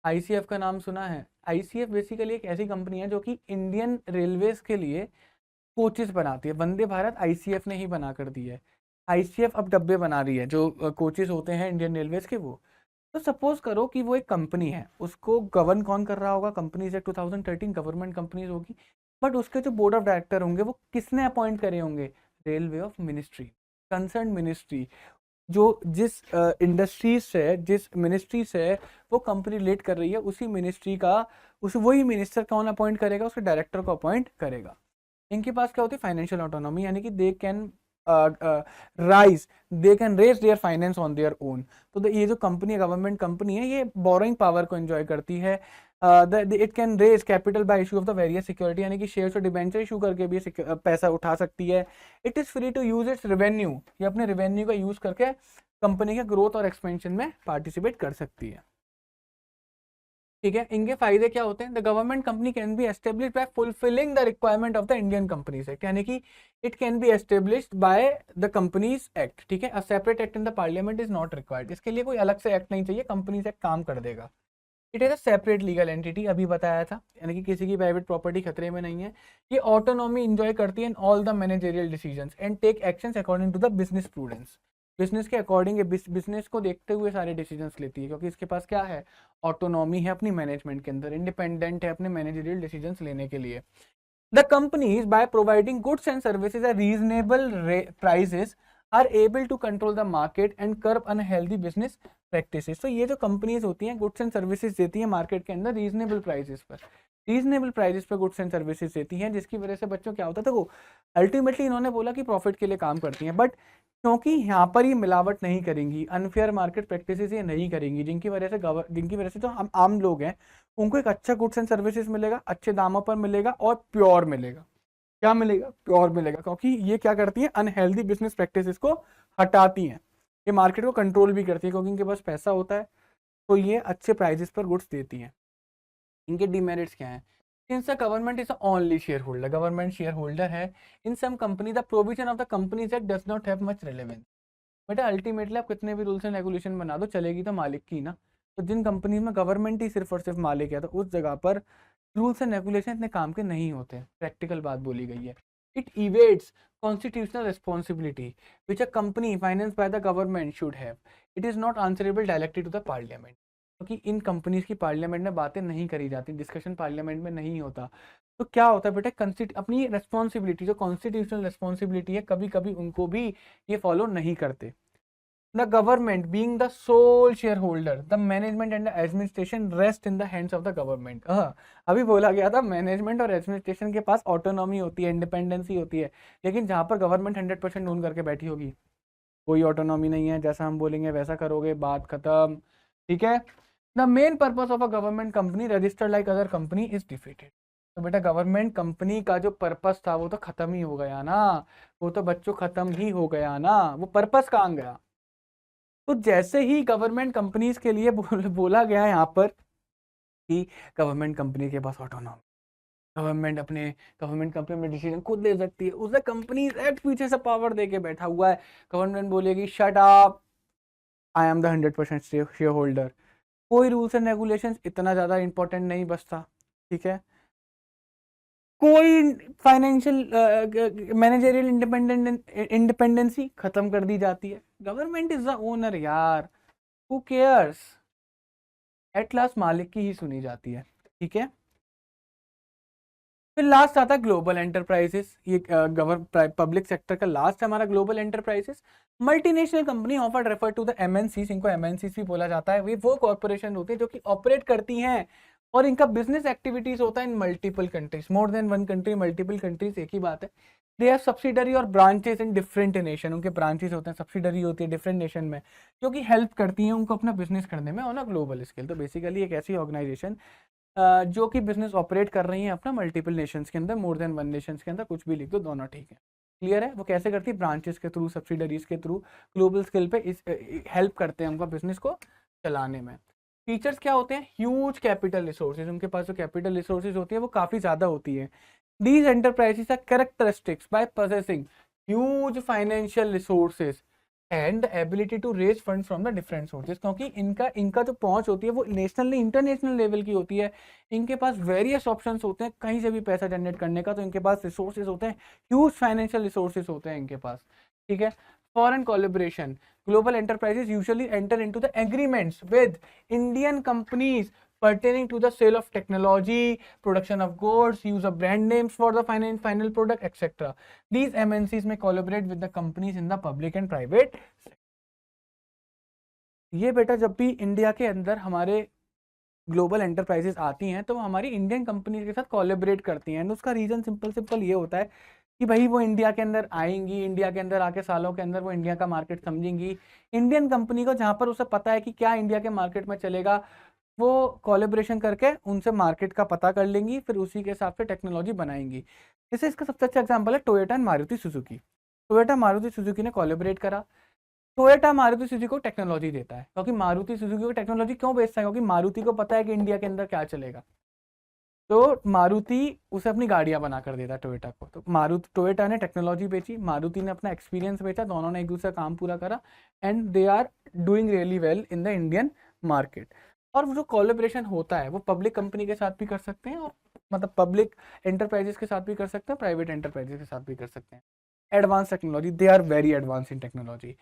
आईसीएफ का नाम सुना है? आईसीएफ बेसिकली एक ऐसी कंपनी है जो कि इंडियन रेलवेज के लिए कोचेस बनाती है। वंदे भारत आईसीएफ ने ही बना कर दी है। आईसीएफ अब डब्बे बना रही है जो कोचेस होते हैं इंडियन रेलवेज के वो। तो सपोज करो कि वो एक कंपनी है, उसको गवर्न कौन कर रहा होगा? कंपनीज एक्ट 2013 गवर्नमेंट कंपनीज होगी, बट उसके जो बोर्ड ऑफ डायरेक्टर होंगे वो किसने अपॉइंट करे होंगे? Railway of ministry, concern ministry. जो जिस इंडस्ट्री से, जिस मिनिस्ट्री से वो कंपनी रिलेट कर रही है, उसी मिनिस्ट्री का वही मिनिस्टर कौन अपॉइंट करेगा? उसके डायरेक्टर को अपॉइंट करेगा। इनके पास क्या होती है? फाइनेंशियल ऑटोनॉमी, यानी कि they can raise their finance on their own. तो ये जो कंपनी है, गवर्नमेंट कंपनी है, ये बोरोइंग पावर को एंजॉय करती है। It can raise capital by issue of the various security, यानी कि शेयर और डिबेंचर इशू करके भी पैसा उठा सकती है। It is free to use its revenue, ये अपने रेवेन्यू का यूज करके कंपनी के ग्रोथ और एक्सपेंशन में पार्टिसिपेट कर सकती है। ठीक है, इनके फायदे क्या होते हैं? The government company can be establish by fulfilling the requirement of the Indian companies act, यानी कि it can be established by the companies act. ठीक है, a separate act in the parliament is not required, इसके लिए कोई अलग से act नहीं चाहिए, कंपनीज एक्ट काम कर देगा। It is a separate legal entity, अभी बताया था, यानी कि किसी की प्राइवेट प्रॉपर्टी खतरे में नहीं है। ये ऑटोनॉमी एंजॉय करती है in all the managerial decisions and take actions according to the business prudence. Business के अकॉर्डिंग, बिजनेस को देखते हुए सारे डिसीजंस लेती है, क्योंकि इसके पास क्या है? ऑटोनॉमी है अपनी मैनेजमेंट के अंदर, इंडिपेंडेंट है अपने मैनेजरियल डिसीजंस लेने के लिए। The companies by providing goods and services at reasonable prices are able to control the market and curb unhealthy business practices. तो ये जो कंपनीज होती हैं गुड्स एंड सर्विसेज देती है मार्केट के अंदर रीजनेबल प्राइसेस पर, रीजनेबल प्राइसेस पर गुड्स एंड सर्विसेज देती हैं, जिसकी वजह से बच्चों क्या होता था, वो अल्टीमेटली इन्होंने बोला कि प्रॉफिट के लिए काम करती हैं, बट क्योंकि यहाँ पर ये मिलावट नहीं करेंगी, अनफेयर मार्केट प्रैक्टिसेस ये नहीं करेंगी, जिनकी वजह से जो हम आम लोग हैं उनको एक अच्छा गुड्स एंड सर्विसेज मिलेगा, अच्छे दामों पर मिलेगा और प्योर मिलेगा। क्या मिलेगा? प्योर मिलेगा, क्योंकि ये क्या करती है? अनहेल्दी बिजनेस प्रैक्टिसेस को हटाती हैं, ये मार्केट को कंट्रोल भी करती है, क्योंकि इनके पास पैसा होता है तो ये अच्छे प्राइजेस पर गुड्स देती हैं। इनके डिमेरिट्स क्या हैं? Since the government is the only shareholder, government shareholder है in some company, the provision of the Companies Act does not have much relevance। बेटा अल्टीमेटली आप कितने भी रूल्स एंड रेगुलेशन बना दो, चलेगी तो मालिक की ना। तो जिन कंपनी में गवर्नमेंट ही सिर्फ और सिर्फ मालिक है तो उस जगह पर रूल्स एंड रेगुलेशन इतने काम के नहीं होते, प्रैक्टिकल बात बोली गई है। It evades constitutional responsibility which a company finance by the government should have. It is not answerable directly to the parliament, क्योंकि इन कंपनीज की पार्लियामेंट में बातें नहीं करी जाती, डिस्कशन पार्लियामेंट में नहीं होता। तो क्या होता है बेटा, अपनी रेस्पॉन्सिबिलिटी, जो कॉन्स्टिट्यूशनल रेस्पॉन्सिबिलिटी है, कभी कभी उनको भी ये फॉलो नहीं करते। The government being the sole share holder, the management and the administration rest in the hands of the government. अभी बोला गया था मैनेजमेंट और एडमिनिस्ट्रेशन के पास ऑटोनॉमी होती है, इंडिपेंडेंसी होती है, लेकिन जहां पर गवर्नमेंट 100% ओन करके बैठी होगी, कोई ऑटोनॉमी नहीं है, जैसा हम बोलेंगे वैसा करोगे, बात खत्म। ठीक है। The main purpose of a government company registered like other company is defeated. तो बेटा गवर्नमेंट कंपनी का जो पर्पस था वो तो खत्म ही हो गया ना, वो तो बच्चों खत्म ही हो गया ना, वो पर्पस कहाँ गया। तो जैसे ही गवर्नमेंट कंपनीज के लिए बोला गया यहाँ पर कि गवर्नमेंट कंपनी के पास ऑटोनॉमी, गवर्नमेंट कंपनी में डिसीजन खुद ले सकती है, उसे कंपनीज एक्ट पीछे से पावर दे के बैठा हुआ है। गवर्नमेंट बोलेगी shut up, I am the 100% share holder. कोई रूल्स एंड रेगुलेशंस इतना ज्यादा इंपॉर्टेंट नहीं बचता। ठीक है। कोई फाइनेंशियल मैनेजरियल इंडिपेंडेंसी खत्म कर दी जाती है। गवर्नमेंट इज द ओनर यार, हु केयर्स, एट लास्ट मालिक की ही सुनी जाती है। ठीक है। फिर लास्ट आता है ग्लोबल एंटरप्राइजेस। ये पब्लिक सेक्टर का लास्ट है हमारा global enterprises. Multinational company offer refer to the MNCs, इनको एमएनसीज भी बोला जाता है। वो कॉर्पोरेशन होती है जो कि ऑपरेट करती हैं और इनका बिजनेस एक्टिविटीज होता है इन मल्टीपल कंट्रीज, मोर than one country, multiple countries, एक ही बात है। दे हैव सब्सिडरी और ब्रांचेस इन डिफरेंट नेशन, उनके ब्रांचेस होते हैं, सब्सिडरी होती है डिफरेंट नेशन में, जो कि हेल्प करती हैं उनको अपना बिजनेस करने में ऑन अ ग्लोबल स्केल। तो बेसिकली एक ऐसी ऑर्गेनाइजेशन जो कि बिजनेस ऑपरेट कर रही है अपना मल्टीपल नेशंस के अंदर, मोर देन वन नेशंस के अंदर, कुछ भी लिख दो, दोनों ठीक है। क्लियर है। वो कैसे करती है, ब्रांचेस के थ्रू, सब्सिडरीज के थ्रू, ग्लोबल स्केल पे इस हेल्प करते हैं उनका बिजनेस को चलाने में। फीचर्स क्या होते हैं, ह्यूज कैपिटल रिसोर्सेज, उनके पास जो कैपिटल रिसोर्सेज होती है वो काफी ज्यादा होती है। These enterprises are characteristics by possessing huge financial resources and ability to raise fund from the different sources, क्योंकि इनका जो पहुंच होती है वो नेशनल इंटरनेशनल लेवल की होती है। इनके पास वेरियस ऑप्शंस होते हैं कहीं से भी पैसा जनरेट करने का, तो इनके पास रिसोर्सेज होते हैं, ह्यूज फाइनेंशियल रिसोर्सेज होते हैं इनके पास। ठीक है। Foreign collaboration, global enterprises usually enter into the agreements with Indian companies pertaining to the sale of technology, production of goods, use of brand names for the final product, etc. These MNCs may collaborate with the companies in the public and private sector. ये बेटा जब भी India के अंदर हमारे global enterprises आती हैं तो वो हमारी इंडियन कंपनीज के साथ कोलैबोरेट करती हैं। उसका रीजन सिंपल ये होता है कि भाई वो इंडिया के अंदर आएंगी, इंडिया के अंदर आके सालों के अंदर वो इंडिया का मार्केट समझेंगी। इंडियन कंपनी को जहां पर उसे पता है कि क्या इंडिया के मार्केट में चलेगा, वो कोलैबोरेशन करके उनसे मार्केट का पता कर लेंगी, फिर उसी के हिसाब से टेक्नोलॉजी बनाएंगी। जैसे इसका सबसे अच्छा एग्जाम्पल है Toyota and Maruti Suzuki. Toyota Maruti Suzuki ने कोलैबोरेट करा, टोयोटा मारुति सुजुकी को टेक्नोलॉजी देता है, क्योंकि मारुति सुजुकी को टेक्नोलॉजी क्यों बेचता है, क्योंकि मारुति को पता है कि इंडिया के अंदर क्या चलेगा, तो मारुति उसे अपनी गाड़ियां बना कर देता है टोयोटा को। तो मारुति, टोयोटा ने टेक्नोलॉजी बेची, मारुति ने अपना एक्सपीरियंस बेचा, दोनों ने एक दूसरे का काम पूरा करा and they are doing really well in the Indian market. और जो कोलैबोरेशन होता है वो पब्लिक कंपनी के साथ भी कर सकते हैं, और मतलब पब्लिक एंटरप्राइजेस के साथ भी कर सकते हैं, प्राइवेट एंटरप्राइजेस के साथ भी कर सकते हैं। Advance technology, they are very advance in technology.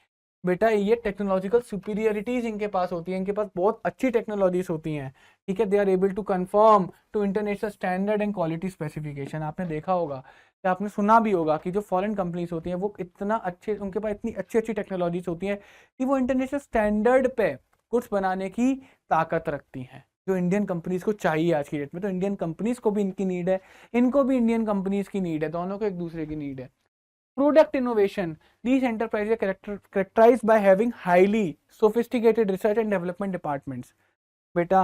बेटा ये टेक्नोलॉजिकल सुपीरियरिटीज इनके पास होती है, इनके पास बहुत अच्छी टेक्नोलॉजीज होती हैं। ठीक है। They are able to confirm to international standard and quality specification. आपने देखा होगा या आपने सुना भी होगा कि जो फॉरेन कंपनीज होती हैं वो इतना अच्छे, उनके पास इतनी अच्छी अच्छी टेक्नोलॉजीज होती हैं कि वो इंटरनेशनल स्टैंडर्ड पे कुछ बनाने की ताकत रखती हैं, जो इंडियन कंपनीज को चाहिए आज की डेट में। तो इंडियन कंपनीज को भी इनकी नीड है, इनको भी इंडियन कंपनीज की नीड है, दोनों को एक दूसरे की नीड है। Product innovation, these enterprises are characterized by having highly sophisticated research and development departments. बेटा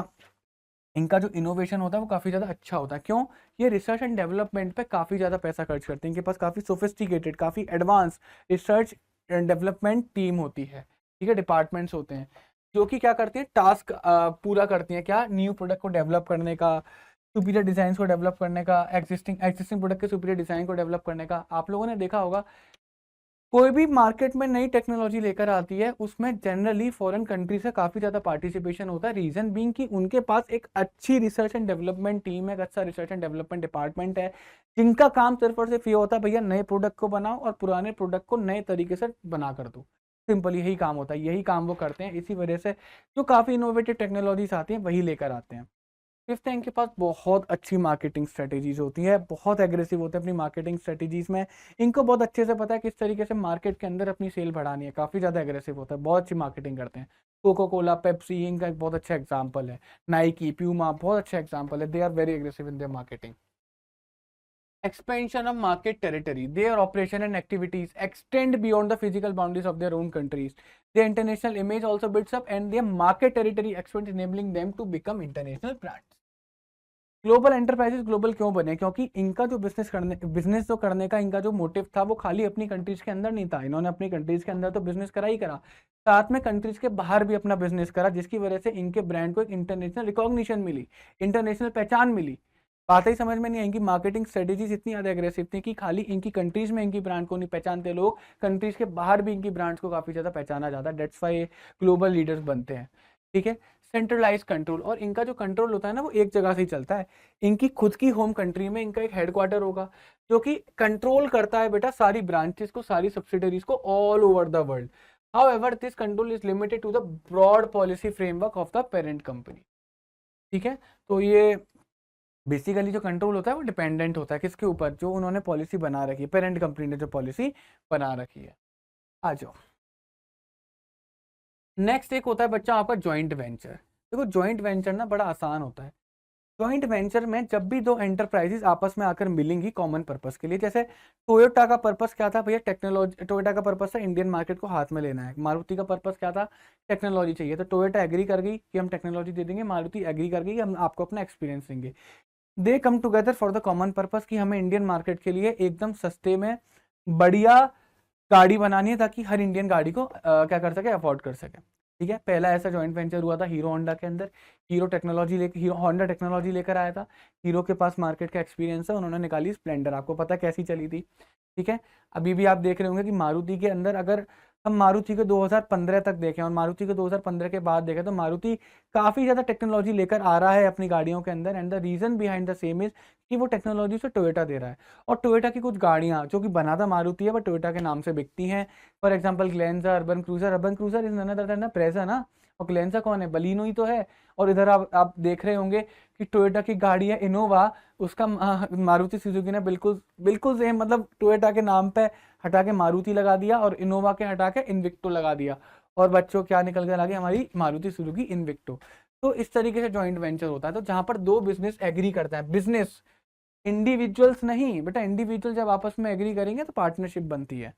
इनका जो इनोवेशन होता है वो काफ़ी ज़्यादा अच्छा होता है। क्यों? ये रिसर्च एंड डेवलपमेंट पे काफ़ी ज़्यादा पैसा खर्च करते हैं, इनके पास काफ़ी सोफिस्टिकेटेड, काफ़ी advance research and development team होती है। ठीक है। डिपार्टमेंट्स होते हैं जो कि क्या करती हैं, टास्क पूरा करती हैं, क्या, न्यू प्रोडक्ट को डेवलप करने का, सुपीरियर डिजाइन को डेवलप करने का, एक्जिस्टिंग प्रोडक्ट के सुपीरियर डिजाइन को डेवलप करने का। आप लोगों ने देखा होगा कोई भी मार्केट में नई टेक्नोलॉजी लेकर आती है उसमें जनरली फॉरेन कंट्री से काफी ज्यादा पार्टिसिपेशन होता है। रीजन बीइंग कि उनके पास एक अच्छी रिसर्च एंड डेवलपमेंट टीम है, एक अच्छा रिसर्च एंड डेवलपमेंट डिपार्टमेंट है, जिनका काम सिर्फ और सिर्फ ये होता है भैया नए प्रोडक्ट को बनाओ और पुराने प्रोडक्ट को नए तरीके से बना कर दो। सिंपल यही काम होता है, यही काम वो करते हैं। इसी वजह से जो काफी इनोवेटिव टेक्नोलॉजीज आती हैं वही लेकर आते हैं। फिफ्थ है, इनके पास बहुत अच्छी मार्केटिंग स्ट्रेटेजीज होती है, बहुत एग्रेसिव होते हैं अपनी मार्केटिंग स्ट्रेटेजीज में। इनको बहुत अच्छे से पता है किस तरीके से मार्केट के अंदर अपनी सेल बढ़ानी है, काफ़ी ज़्यादा एग्रेसिव होता है, बहुत अच्छी मार्केटिंग करते हैं। कोको कोला, पेप्सी इनका एक बहुत अच्छा एग्जाम्पल है, नाइकी, प्यूमा बहुत अच्छा एग्जाम्पल है, they are very aggressive in their marketing. Expansion of market territory. Their operation and activities extend beyond the physical boundaries of their own countries. Their international image also builds up and their market territory expands, enabling them to become international brands. Global enterprises global क्यों बने? क्योंकि इनका जो business जो करने का इनका जो मोटिव था वो खाली अपनी कंट्रीज के अंदर नहीं था। इन्होंने अपनी कंट्रीज के अंदर तो बिजनेस करा ही करा, साथ में कंट्रीज के बाहर भी अपना बिजनेस करा, जिसकी वजह से इनके ब्रांड को एक इंटरनेशनल रिकॉग्निशन मिली, इंटरनेशनल पहचान मिली। बात ही समझ में नहीं आई, इनकी मार्केटिंग स्ट्रेटेजीज इतनी ज़्यादा एग्रेसिव थी कि खाली इनकी कंट्रीज में इनकी ब्रांड को नहीं पहचानते लोग, कंट्रीज के बाहर भी इनकी ब्रांड्स को काफ़ी ज़्यादा पहचाना जाता है। डेट्स वाई ग्लोबल लीडर्स बनते हैं। ठीक है, सेंट्रलाइज कंट्रोल, और इनका जो कंट्रोल होता है ना वो एक जगह से ही चलता है। इनकी खुद की होम कंट्री में इनका एक हेडक्वार्टर होगा जो कि कंट्रोल करता है बेटा सारी ब्रांचेस को, सारी सब्सिडरीज को all over the world. However this control is limited to the broad policy framework of the parent company. ठीक है, तो ये बेसिकली जो कंट्रोल होता है वो डिपेंडेंट होता है किसके ऊपर? जो उन्होंने पॉलिसी बना रखी है, पेरेंट कंपनी ने जो पॉलिसी बना रखी है। आ जाओ, नेक्स्ट एक होता है बच्चा आपका ज्वाइंट वेंचर। देखो ज्वाइंट वेंचर ना बड़ा आसान होता है। ज्वाइंट वेंचर में जब भी दो एंटरप्राइजेस आपस में आकर मिलेंगी कॉमन पर्पस के लिए, जैसे टोयोटा का पर्पस क्या था भैया? टेक्नोलॉजी। टोयोटा का पर्पस था इंडियन मार्केट को हाथ में लेना है। मारुति का पर्पस क्या था? टेक्नोलॉजी चाहिए। तो टोयोटा एग्री कर गई कि हम टेक्नोलॉजी दे देंगे, मारुति एग्री कर गई कि हम आपको अपना एक्सपीरियंस देंगे। They come together for the common purpose कि हमें इंडियन मार्केट के लिए एकदम सस्ते में बढ़िया गाड़ी बनानी है ताकि हर इंडियन गाड़ी को क्या कर सके, अफोर्ड कर सके। ठीक है, पहला ऐसा जॉइंट वेंचर हुआ था हीरो होंडा के अंदर। हीरो होंडा टेक्नोलॉजी लेकर आया था, हीरो के पास मार्केट का एक्सपीरियंस है, उन्होंने निकाली स्प्लेंडर। आपको पता कैसी चली थी? ठीक है, अभी भी आप देख रहे होंगे कि मारुति के अंदर अगर हम मारुति के 2015 तक देखें और मारुति के 2015 के बाद देखें तो मारुति काफ़ी ज़्यादा टेक्नोलॉजी लेकर आ रहा है अपनी गाड़ियों के अंदर, and the reason behind the same is कि वो टेक्नोलॉजी से टोयोटा दे रहा है। और टोयोटा की कुछ गाड़ियाँ जो कि बनाता मारुति है बट टोयोटा के नाम से बिकती हैं। For example Glanza, Urban Cruiser is none other than Brezza ना, और ग्लेंजा कौन है? बलिनो ही तो है। और इधर आप देख रहे होंगे कि टोयोटा की गाड़ी है इनोवा, उसका मारुति सुजुकी ने बिल्कुल बिल्कुल सेम, मतलब टोयोटा के नाम पे हटा के मारुति लगा दिया और इनोवा के हटा के इनविक्टो लगा दिया, और बच्चों क्या निकल कर आ गई? हमारी मारुति सुजुकी इनविक्टो। तो इस तरीके से जॉइंट वेंचर होता है, तो जहां पर दो बिजनेस एग्री करता है, बिजनेस, इंडिविजुअल्स नहीं बेटा, इंडिविजुअल जब आपस में एग्री करेंगे तो पार्टनरशिप बनती है।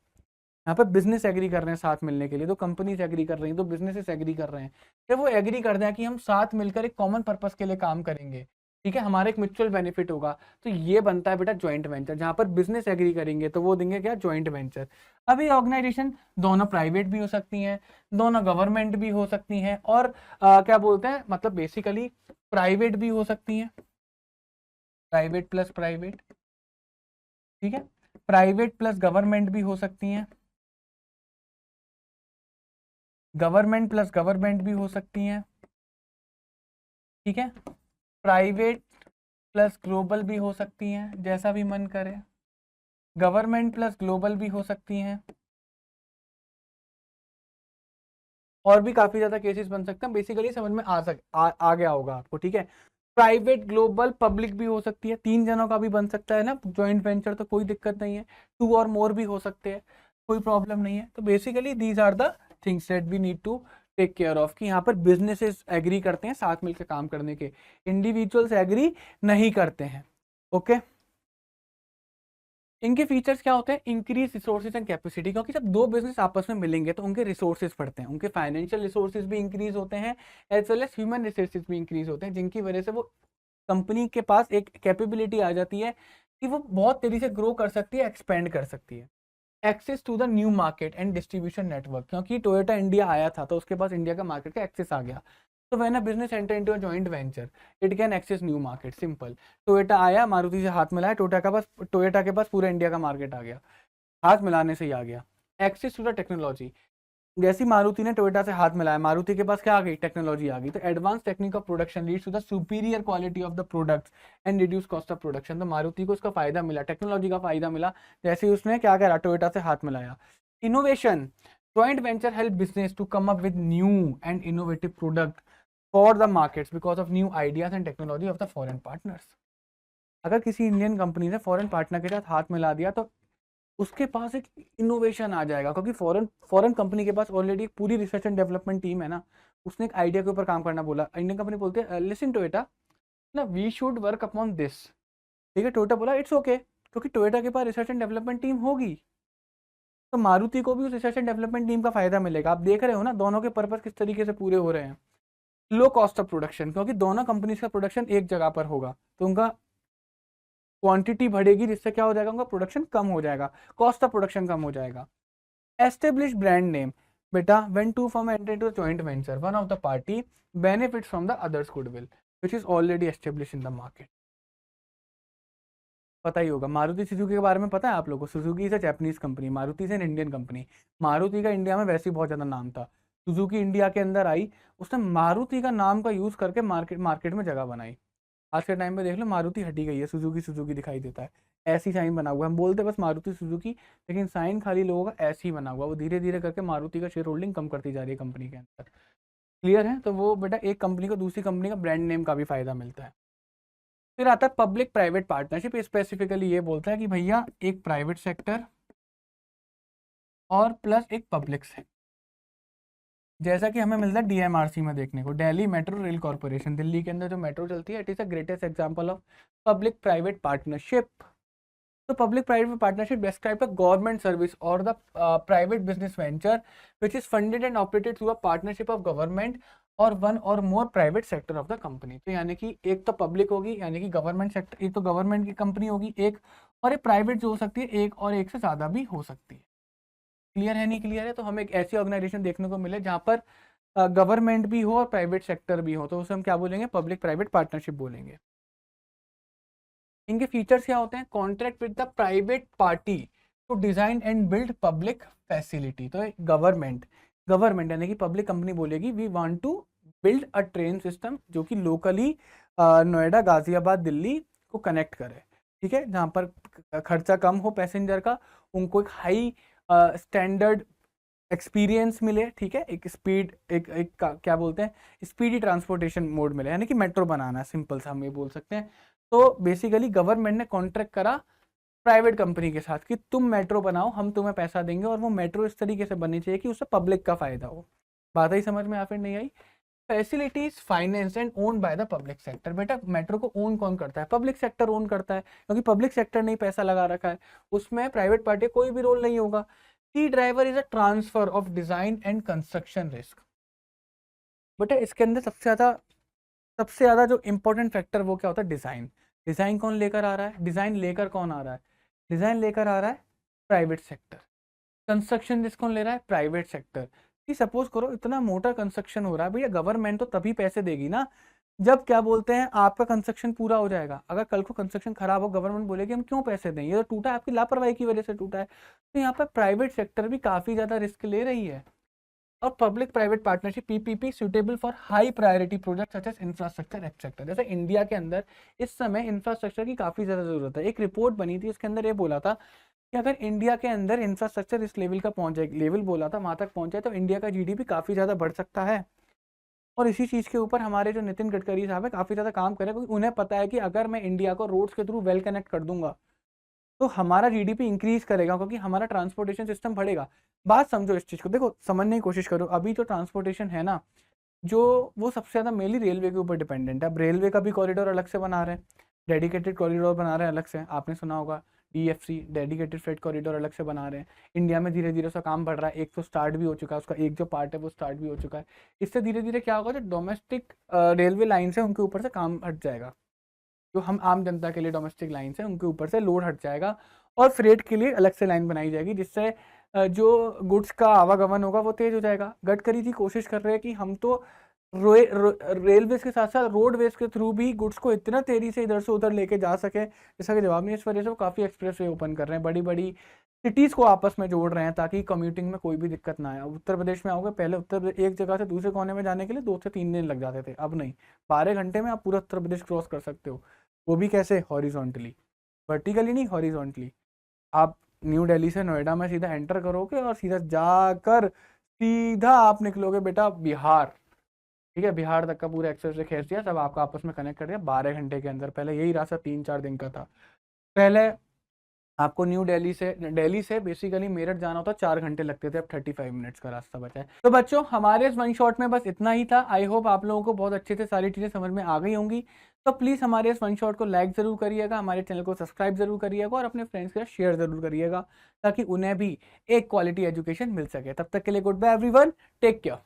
यहाँ पर बिजनेस एग्री कर रहे हैं साथ मिलने के लिए, तो कंपनीज एग्री कर रही हैं, तो बिजनेसेस एग्री कर रहे हैं। जब वो एग्री कर रहे हैं कि हम साथ मिलकर एक कॉमन पर्पस के लिए काम करेंगे, ठीक है, हमारा एक म्यूचुअल बेनिफिट होगा, तो ये बनता है बेटा ज्वाइंट वेंचर। जहां पर बिजनेस एग्री करेंगे तो वो देंगे क्या? Joint venture. अब ये ऑर्गेनाइजेशन दोनों प्राइवेट भी हो सकती हैं, दोनों गवर्नमेंट भी हो सकती हैं, और क्या बोलते हैं, मतलब बेसिकली प्राइवेट भी हो सकती हैं, प्राइवेट प्लस प्राइवेट। ठीक है, प्राइवेट प्लस गवर्नमेंट भी हो सकती हैं, गवर्नमेंट प्लस गवर्नमेंट भी हो सकती हैं। ठीक है, प्राइवेट प्लस ग्लोबल भी हो सकती हैं, जैसा भी मन करे। गवर्नमेंट प्लस ग्लोबल भी हो सकती हैं, और भी काफी ज्यादा केसेस बन सकते हैं। बेसिकली समझ में आ गया होगा आपको। ठीक है, प्राइवेट ग्लोबल पब्लिक भी हो सकती है, 3 जनों का भी बन सकता है ना जॉइंट वेंचर, तो कोई दिक्कत नहीं है। 2 और मोर भी हो सकते हैं, कोई प्रॉब्लम नहीं है। तो basically these are the things that we need to take care of, कि यहाँ पर बिजनेसेस एग्री करते हैं साथ मिलकर काम करने के, इंडिविजुअल्स एग्री नहीं करते हैं। ओके, इनके फीचर्स क्या होते हैं? इंक्रीज रिसोर्सेज एंड कैपेसिटी, क्योंकि जब दो बिजनेस आपस में मिलेंगे तो उनके रिसोर्सेज बढ़ते हैं, उनके फाइनेंशियल रिसोर्सेज भी इंक्रीज होते हैं, as well as human resources भी इंक्रीज होते हैं, जिनकी वजह से वो कंपनी के पास एक कैपेबिलिटी आ जाती है कि वो बहुत तेजी से ग्रो कर सकती है, एक्सपेंड कर सकती है। Access to the new market and distribution network, क्योंकि टोयोटा इंडिया आया था तो उसके पास इंडिया का मार्केट का एक्सेस आ गया। तो when a business enter into a joint venture it can access new market. Simple, Toyota आया, मारुति से हाथ मिलाया, टोयोटा के पास पूरा इंडिया का मार्केट आ गया, हाथ मिलाने से ही आ गया। एक्सेस टू द टेक्नोलॉजी, जैसी मारुति ने टोयोटा से हाथ मिलाया, मारुति के पास क्या आ गई? टेक्नोलॉजी आ गई। तो advance technique of production leads to the superior quality of the products and reduce cost of production. तो मारुति को उसका फायदा मिला, टेक्नोलॉजी का फायदा मिला, जैसे ही उसने क्या करा? टोयोटा से हाथ मिलाया। Innovation, joint venture help business to come up with new and innovative product for the markets because of new ideas and technology of the foreign partners. अगर किसी इंडियन कंपनी ने फॉरेन पार्टनर के साथ हाथ मिला दिया तो उसके पास एक इनोवेशन आ जाएगा, क्योंकि फॉरेन कंपनी के पास ऑलरेडी एक पूरी रिसर्च एंड डेवलपमेंट टीम है ना। उसने एक आइडिया के ऊपर काम करना बोला, इंडियन कंपनी बोलते हैं लिसन टोयोटा ना, we should work upon this. ठीक है, टोयोटा बोला इट्स ओके, क्योंकि टोयोटा के पास रिसर्च एंड डेवलपमेंट टीम होगी। तो मारुति को भी उस रिसर्च एंड डेवलपमेंट टीम का फायदा मिलेगा। आप देख रहे हो ना दोनों के पर्पस किस तरीके से पूरे हो रहे हैं। लो कॉस्ट ऑफ प्रोडक्शन, क्योंकि दोनों कंपनीज का प्रोडक्शन एक जगह पर होगा तो उनका क्वांटिटी बढ़ेगी, जिससे क्या हो जाएगा, उनका प्रोडक्शन कम हो जाएगा, कॉस्ट ऑफ प्रोडक्शन कम हो जाएगा। एस्टेब्लिश ब्रांड नेम, बेटा when two firm enter into joint venture one of the party benefits from the others goodwill which is already establish in the market. पता ही होगा मारुति सुजुकी के बारे में, पता है आप लोगों को? Suzuki is a Japanese company, Maruti से इंडियन कंपनी। मारुति का इंडिया में वैसे ही बहुत ज्यादा नाम था। सुजुकी इंडिया के अंदर आई, उसने मारुति का नाम का यूज करके मार्केट में जगह बनाई। आज के टाइम पे देख लो मारुति हटी गई है, सुजुकी सुजुकी दिखाई देता है, ऐसी साइन बना हुआ है। हम बोलते बस मारुति सुजुकी, लेकिन साइन खाली लोगों का ऐसे ही बना हुआ। वो धीरे धीरे करके मारुति का शेयर होल्डिंग कम करती जा रही है कंपनी के अंदर। क्लियर है? तो वो बेटा एक कंपनी को दूसरी कंपनी का ब्रांड नेम का भी फायदा मिलता है। फिर आता है पब्लिक प्राइवेट पार्टनरशिप। स्पेसिफिकली ये बोलता है कि भैया एक प्राइवेट सेक्टर और प्लस एक पब्लिक सेक्टर, जैसा कि हमें मिलता है डीएमआरसी में देखने को, Delhi metro rail corporation. Delhi के अंदर जो मेट्रो चलती है, it is the greatest example of public private partnership. तो public private partnership describe the government service और the private business venture which is funded and operated through a partnership of government और one और more private sector of the company. तो यानी कि एक तो public होगी, यानी कि गवर्नमेंट सेक्टर, एक तो गवर्नमेंट की कंपनी होगी एक, और एक प्राइवेट जो हो सकती है एक, और एक से ज़्यादा भी हो सकती है। क्लियर है? नहीं क्लियर है? तो हमें एक ऐसी ऑर्गेनाइजेशन देखने को मिले जहाँ पर गवर्नमेंट भी हो और प्राइवेट सेक्टर भी हो, तो उसे हम क्या बोलेंगे? पब्लिक प्राइवेट पार्टनरशिप बोलेंगे। इनके फीचर्स क्या होते हैं? Contract with the private party to design and build public facility. तो गवर्नमेंट यानी कि पब्लिक कंपनी बोलेगी we want to build a train system जो कि लोकली नोएडा, गाजियाबाद, दिल्ली को कनेक्ट करे। ठीक है, जहाँ पर खर्चा कम हो पैसेंजर का, उनको एक हाई स्टैंडर्ड एक्सपीरियंस मिले। ठीक है, एक स्पीड, एक क्या बोलते हैं, स्पीडी ट्रांसपोर्टेशन मोड मिले, यानी कि मेट्रो बनाना, सिंपल सा हम ये बोल सकते हैं। तो बेसिकली गवर्नमेंट ने कॉन्ट्रैक्ट करा प्राइवेट कंपनी के साथ कि तुम मेट्रो बनाओ, हम तुम्हें पैसा देंगे, और वो मेट्रो इस तरीके से बननी चाहिए कि उससे पब्लिक का फायदा हो। बात ही समझ में या फिर नहीं आई? Facilities finance and own by the public sector. बेटा मेट्रो को ओन कौन करता है? पब्लिक सेक्टर ओन करता है, क्योंकि पब्लिक सेक्टर ने पैसा लगा रखा है, उसमें प्राइवेट पार्टी कोई भी रोल नहीं होगा। की driver is a transfer of design and construction risk. बेटा इसके अंदर सबसे ज्यादा जो इंपॉर्टेंट फैक्टर वो क्या होता है? डिजाइन। डिजाइन कौन लेकर आ रहा है? डिजाइन लेकर कौन आ रहा है? डिजाइन लेकर आ रहा है प्राइवेट सेक्टर। कंस्ट्रक्शन रिस्क कौन ले रहा है? Private sector. कि सपोज करो इतना मोटा कंस्ट्रक्शन हो रहा है, भैया गवर्नमेंट तो तभी पैसे देगी ना जब क्या बोलते हैं आपका कंस्ट्रक्शन पूरा हो जाएगा। अगर कल को कंस्ट्रक्शन खराब हो, गवर्नमेंट बोलेगी हम क्यों पैसे दें, ये तो टूटा है, आपकी लापरवाही की वजह से टूटा है। तो यहाँ पर प्राइवेट सेक्टर भी काफी ज्यादा रिस्क ले रही है। और public private partnership PPP suitable for high priority project such as infrastructure etcetera. जैसे इंडिया के अंदर इस समय इंफ्रास्ट्रक्चर की काफी ज्यादा जरूरत है। एक रिपोर्ट बनी थी, इसके अंदर ये बोला था कि अगर इंडिया के अंदर इंफ्रास्ट्रक्चर इस लेवल का पहुंच जाए, लेवल बोला था वहां तक पहुंच जाए, तो इंडिया का जीडीपी काफी ज्यादा बढ़ सकता है। और इसी चीज के ऊपर हमारे जो नितिन गडकरी साहब है काफी ज्यादा काम कर रहे हैं, क्योंकि उन्हें पता है कि अगर मैं इंडिया को रोड्स के थ्रू वेल कनेक्ट कर दूंगा तो हमारा जीडीपी इंक्रीज करेगा, क्योंकि हमारा ट्रांसपोर्टेशन सिस्टम बढ़ेगा। बात समझो इस चीज को, देखो समझने की कोशिश करो। अभी जो ट्रांसपोर्टेशन है ना, जो वो सबसे ज्यादा मेनली रेलवे के ऊपर डिपेंडेंट है। अब रेलवे का भी कॉरिडोर अलग से बना रहे हैं, डेडिकेटेड कॉरिडोर बना रहे हैं अलग से, आपने सुना होगा डीएफसी, डेडिकेटेड फ्रेट कॉरिडोर अलग से बना रहे हैं। इंडिया में धीरे धीरे उसका काम बढ़ रहा है, एक तो स्टार्ट भी हो चुका है, उसका एक जो पार्ट है वो स्टार्ट भी हो चुका है। इससे धीरे धीरे क्या होगा, जो डोमेस्टिक रेलवे लाइन है उनके ऊपर से काम हट जाएगा, जो हम आम जनता के लिए डोमेस्टिक लाइन है उनके ऊपर से लोड हट जाएगा, और फ्रेट के लिए अलग से लाइन बनाई जाएगी, जिससे जो गुड्स का आवागमन होगा वो तेज हो जाएगा। गडकरी जी कोशिश कर रहे हैं कि हम तो रेलवे के साथ साथ रोडवेज के थ्रू भी गुड्स को इतना तेजी से इधर से उधर लेके जा सके, जिसका जवाब नहीं। इस वजह से वो काफ़ी एक्सप्रेस वे ओपन कर रहे हैं, बड़ी बड़ी सिटीज़ को आपस में जोड़ रहे हैं ताकि कम्यूटिंग में कोई भी दिक्कत ना आए। उत्तर प्रदेश में आओगे, पहले एक जगह से दूसरे कोने में जाने के लिए 2 से 3 दिन लग जाते थे, अब नहीं, 12 घंटे में आप पूरा उत्तर प्रदेश क्रॉस कर सकते हो। वो भी कैसे? हॉरिजॉन्टली, वर्टिकली नहीं, हॉरिजॉन्टली। आप न्यू दिल्ली से नोएडा में सीधा एंटर करोगे और सीधा जाकर सीधा आप निकलोगे बेटा बिहार, ठीक है, बिहार तक का पूरा एक्सेस से खींच दिया, सब आपका आपस में कनेक्ट कर दिया 12 घंटे के अंदर। पहले यही रास्ता 3-4 दिन का था। पहले आपको न्यू दिल्ली से बेसिकली मेरठ जाना होता 4 घंटे लगते थे, अब 35 मिनट्स का रास्ता बचा है। तो बच्चों हमारे इस वन शॉट में बस इतना ही था। आई होप आप लोगों को बहुत अच्छे से सारी चीज़ें समझ में आ गई होंगी। तो प्लीज़ हमारे इस वन शॉट को लाइक ज़रूर करिएगा, हमारे चैनल को सब्सक्राइब ज़रूर करिएगा और अपने फ्रेंड्स के साथ शेयर ज़रूर करिएगा, ताकि उन्हें भी एक क्वालिटी एजुकेशन मिल सके। तब तक के लिए goodbye everyone, take care.